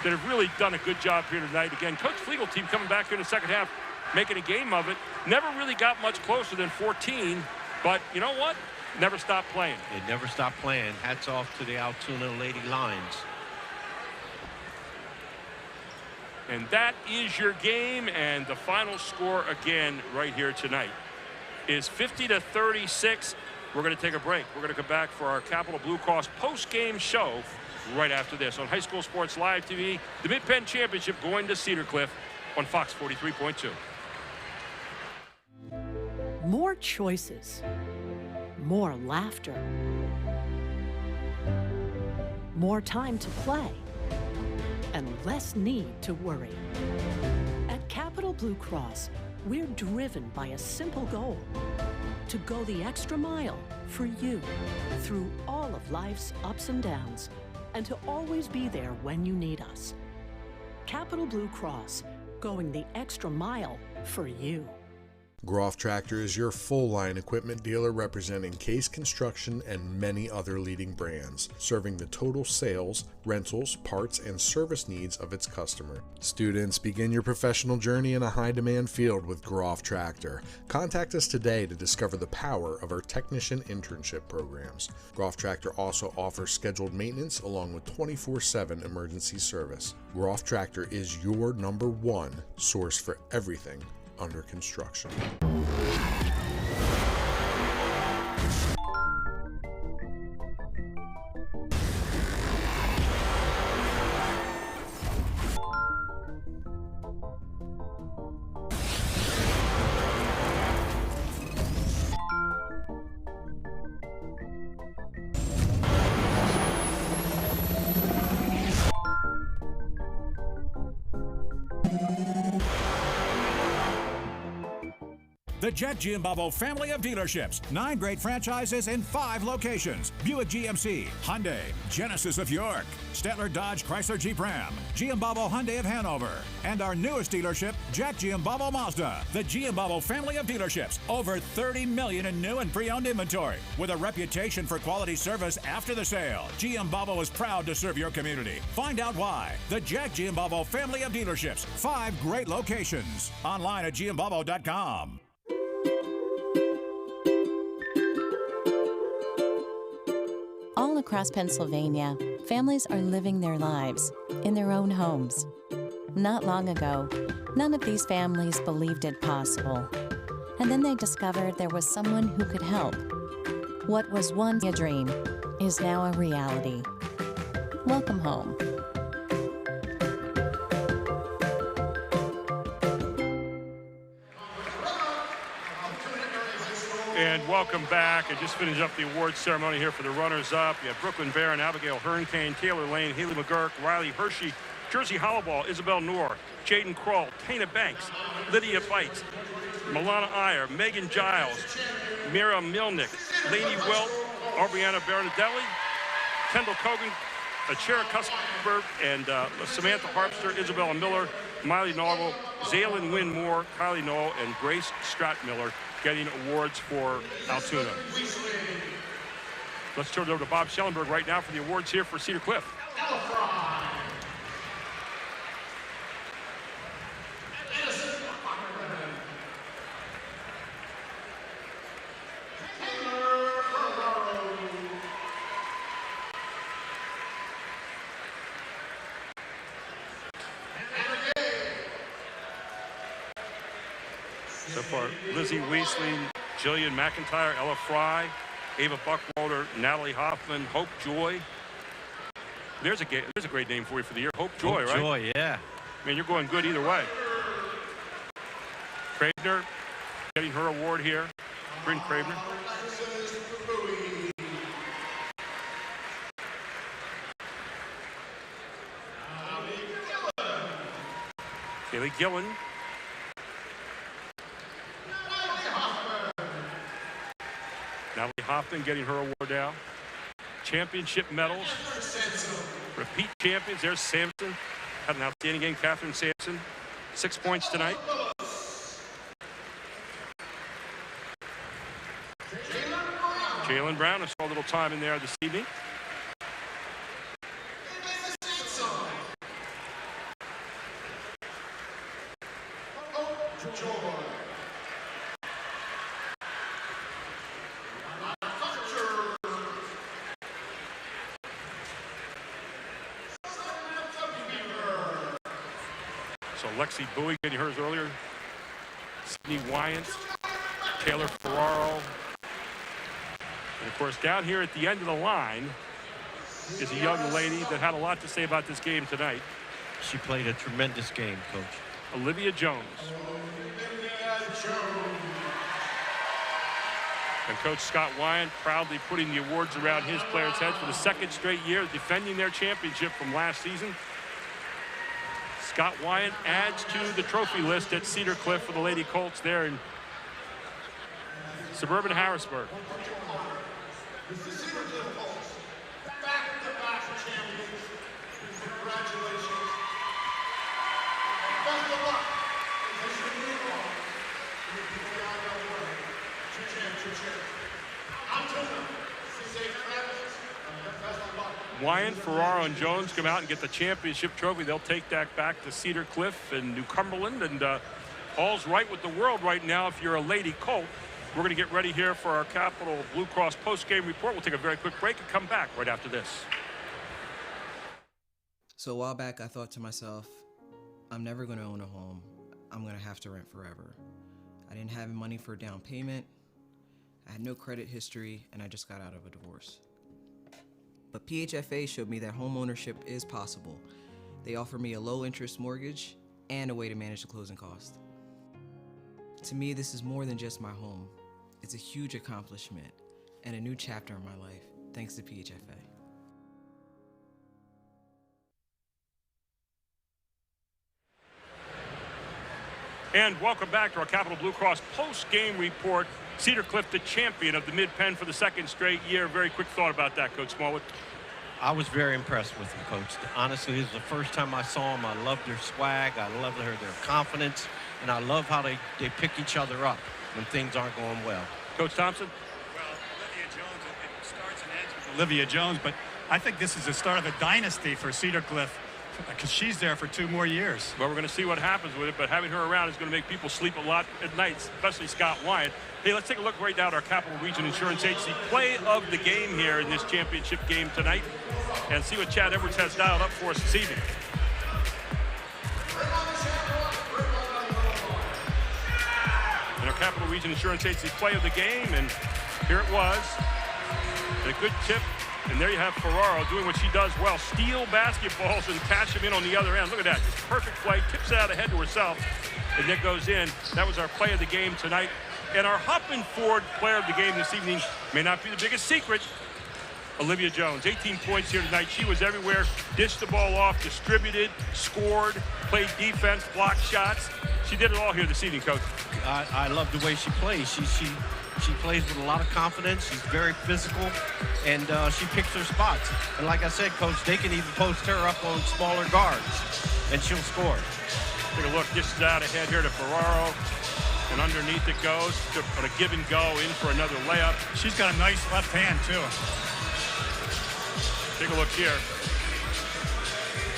that have really done a good job here tonight. Again, Coach Flegel team coming back here in the second half, making a game of it. Never really got much closer than 14, but you know what? Never stopped playing. They never stopped playing. Hats off to the Altoona Lady Lions. And that is your game, and the final score again right here tonight is 50-36. We're going to take a break. We're going to come back for our Capital Blue Cross post-game show right after this on High School Sports Live TV. The Mid Penn Championship going to Cedar Cliff on Fox 43.2. More choices. More laughter. More time to play. And less need to worry. At Capital Blue Cross, we're driven by a simple goal: to go the extra mile for you through all of life's ups and downs, and to always be there when you need us. Capital Blue Cross, going the extra mile for you. Groff Tractor is your full-line equipment dealer representing Case Construction and many other leading brands, serving the total sales, rentals, parts, and service needs of its customer. Students, begin your professional journey in a high-demand field with Groff Tractor. Contact us today to discover the power of our technician internship programs. Groff Tractor also offers scheduled maintenance along with 24/7 emergency service. Groff Tractor is your #1 source for everything under construction. The Jack Giambavo family of dealerships. 9 great franchises in 5 locations. Buick GMC, Hyundai, Genesis of York, Statler Dodge Chrysler Jeep Ram, Giambavo Hyundai of Hanover, and our newest dealership, Jack Giambavo Mazda. The Giambavo family of dealerships. Over 30 million in new and pre-owned inventory. With a reputation for quality service after the sale, Giambavo is proud to serve your community. Find out why. The Jack Giambavo family of dealerships. 5 great locations. Online at giambavo.com. All across Pennsylvania, families are living their lives in their own homes. Not long ago, none of these families believed it possible. And then they discovered there was someone who could help. What was once a dream is now a reality. Welcome home. And welcome back. I just finished up the awards ceremony here for the runners-up. You have Brooklyn Barron, Abigail Hernkane, Taylor Lane, Haley McGurk, Riley Hershey, Jersey Hollowball, Isabel Noor, Jaden Kroll, Tana Banks, Lydia Bites, Milana Iyer, Megan Giles, Mira Milnick, Lainey Wilt, Aubriana Bernadelli, Kendall Cogan, Achera Cuthbert, and Samantha Harpster, Isabella Miller, Miley Novel, Zaylin Wynn Moore, Kylie Knoll, and Grace Stratmiller getting awards for Altoona. Let's turn it over to Bob Schellenberg right now for the awards here for Cedar Cliff. So far, Lizzie Weisling, Jillian McIntyre, Ella Fry, Ava Buckwalter, Natalie Hoffman, Hope Joy. There's a great name for you for the year, Hope Joy, Hope right? Joy, yeah. I mean, you're going good either way. Cravener getting her award here. Bryn Cravener. Haley Gillen. Natalie Hoffman getting her award now. Championship medals. Repeat champions. There's Sampson. Had an outstanding game. Catherine Sampson. 6 points tonight. Jalen Brown, I saw a little time in there this evening. So Lexi Bowie getting hers earlier. Sydney Wyant, Taylor Ferraro. And of course, down here at the end of the line is a young lady that had a lot to say about this game tonight. She played a tremendous game, Coach. Olivia Jones. And Coach Scott Wyant proudly putting the awards around his players' heads for the second straight year, defending their championship from last season. Scott Wyant adds to the trophy list at Cedar Cliff for the Lady Colts there in suburban Harrisburg. Wyant, Ferraro, and Jones come out and get the championship trophy. They'll take that back to Cedar Cliff and New Cumberland, and all's right with the world right now if you're a Lady Colt. We're going to get ready here for our Capital Blue Cross post-game report. We'll take a very quick break and come back right after this. So a while back, I thought to myself, I'm never going to own a home. I'm going to have to rent forever. I didn't have money for a down payment. I had no credit history, and I just got out of a divorce. But PHFA showed me that home ownership is possible. They offer me a low-interest mortgage and a way to manage the closing cost. To me, this is more than just my home. It's a huge accomplishment and a new chapter in my life, thanks to PHFA. And welcome back to our Capital Blue Cross post-game report. Cedar Cliff, the champion of the Mid Penn for the second straight year. Very quick thought about that, Coach Smallwood. I was very impressed with them, Coach. Honestly, this is the first time I saw them. I loved their swag. I loved their confidence. And I love how they pick each other up when things aren't going well. Coach Thompson? Well, Olivia Jones, it starts and ends with Olivia Jones, but I think this is the start of a dynasty for Cedar Cliff because she's there for 2 more years. Well, we're going to see what happens with it, but having her around is going to make people sleep a lot at night, especially Scott Wyant. Hey, let's take a look right now at our Capital Region Insurance Agency play of the game here in this championship game tonight and see what Chad Edwards has dialed up for us this evening. And our Capital Region Insurance Agency play of the game, and here it was. A good tip. And there you have Ferraro doing what she does well. Steal basketballs and cash them in on the other end. Look at that. Just perfect play. Tips it out ahead to herself. And that goes in. That was our play of the game tonight. And our Huffman Ford player of the game this evening may not be the biggest secret. Olivia Jones, 18 points here tonight. She was everywhere. Dished the ball off, distributed, scored, played defense, blocked shots. She did it all here this evening, Coach. I love the way she plays. She plays with a lot of confidence. She's very physical, and she picks her spots. And like I said, Coach, they can even post her up on smaller guards, and she'll score. Take a look. This is out ahead here to Ferraro, and underneath it goes on a give and go in for another layup. She's got a nice left hand, too. Take a look here.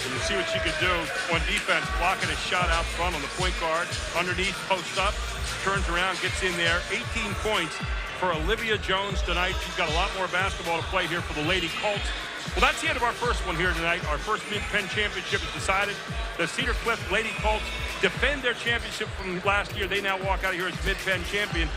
And you see what she could do on defense, blocking a shot out front on the point guard. Underneath, posts up, turns around, gets in there. 18 points for Olivia Jones tonight. She's got a lot more basketball to play here for the Lady Colts. Well, that's the end of our first one here tonight. Our first Mid Penn Championship is decided. The Cedar Cliff Lady Colts defend their championship from last year. They now walk out of here as Mid Penn champion.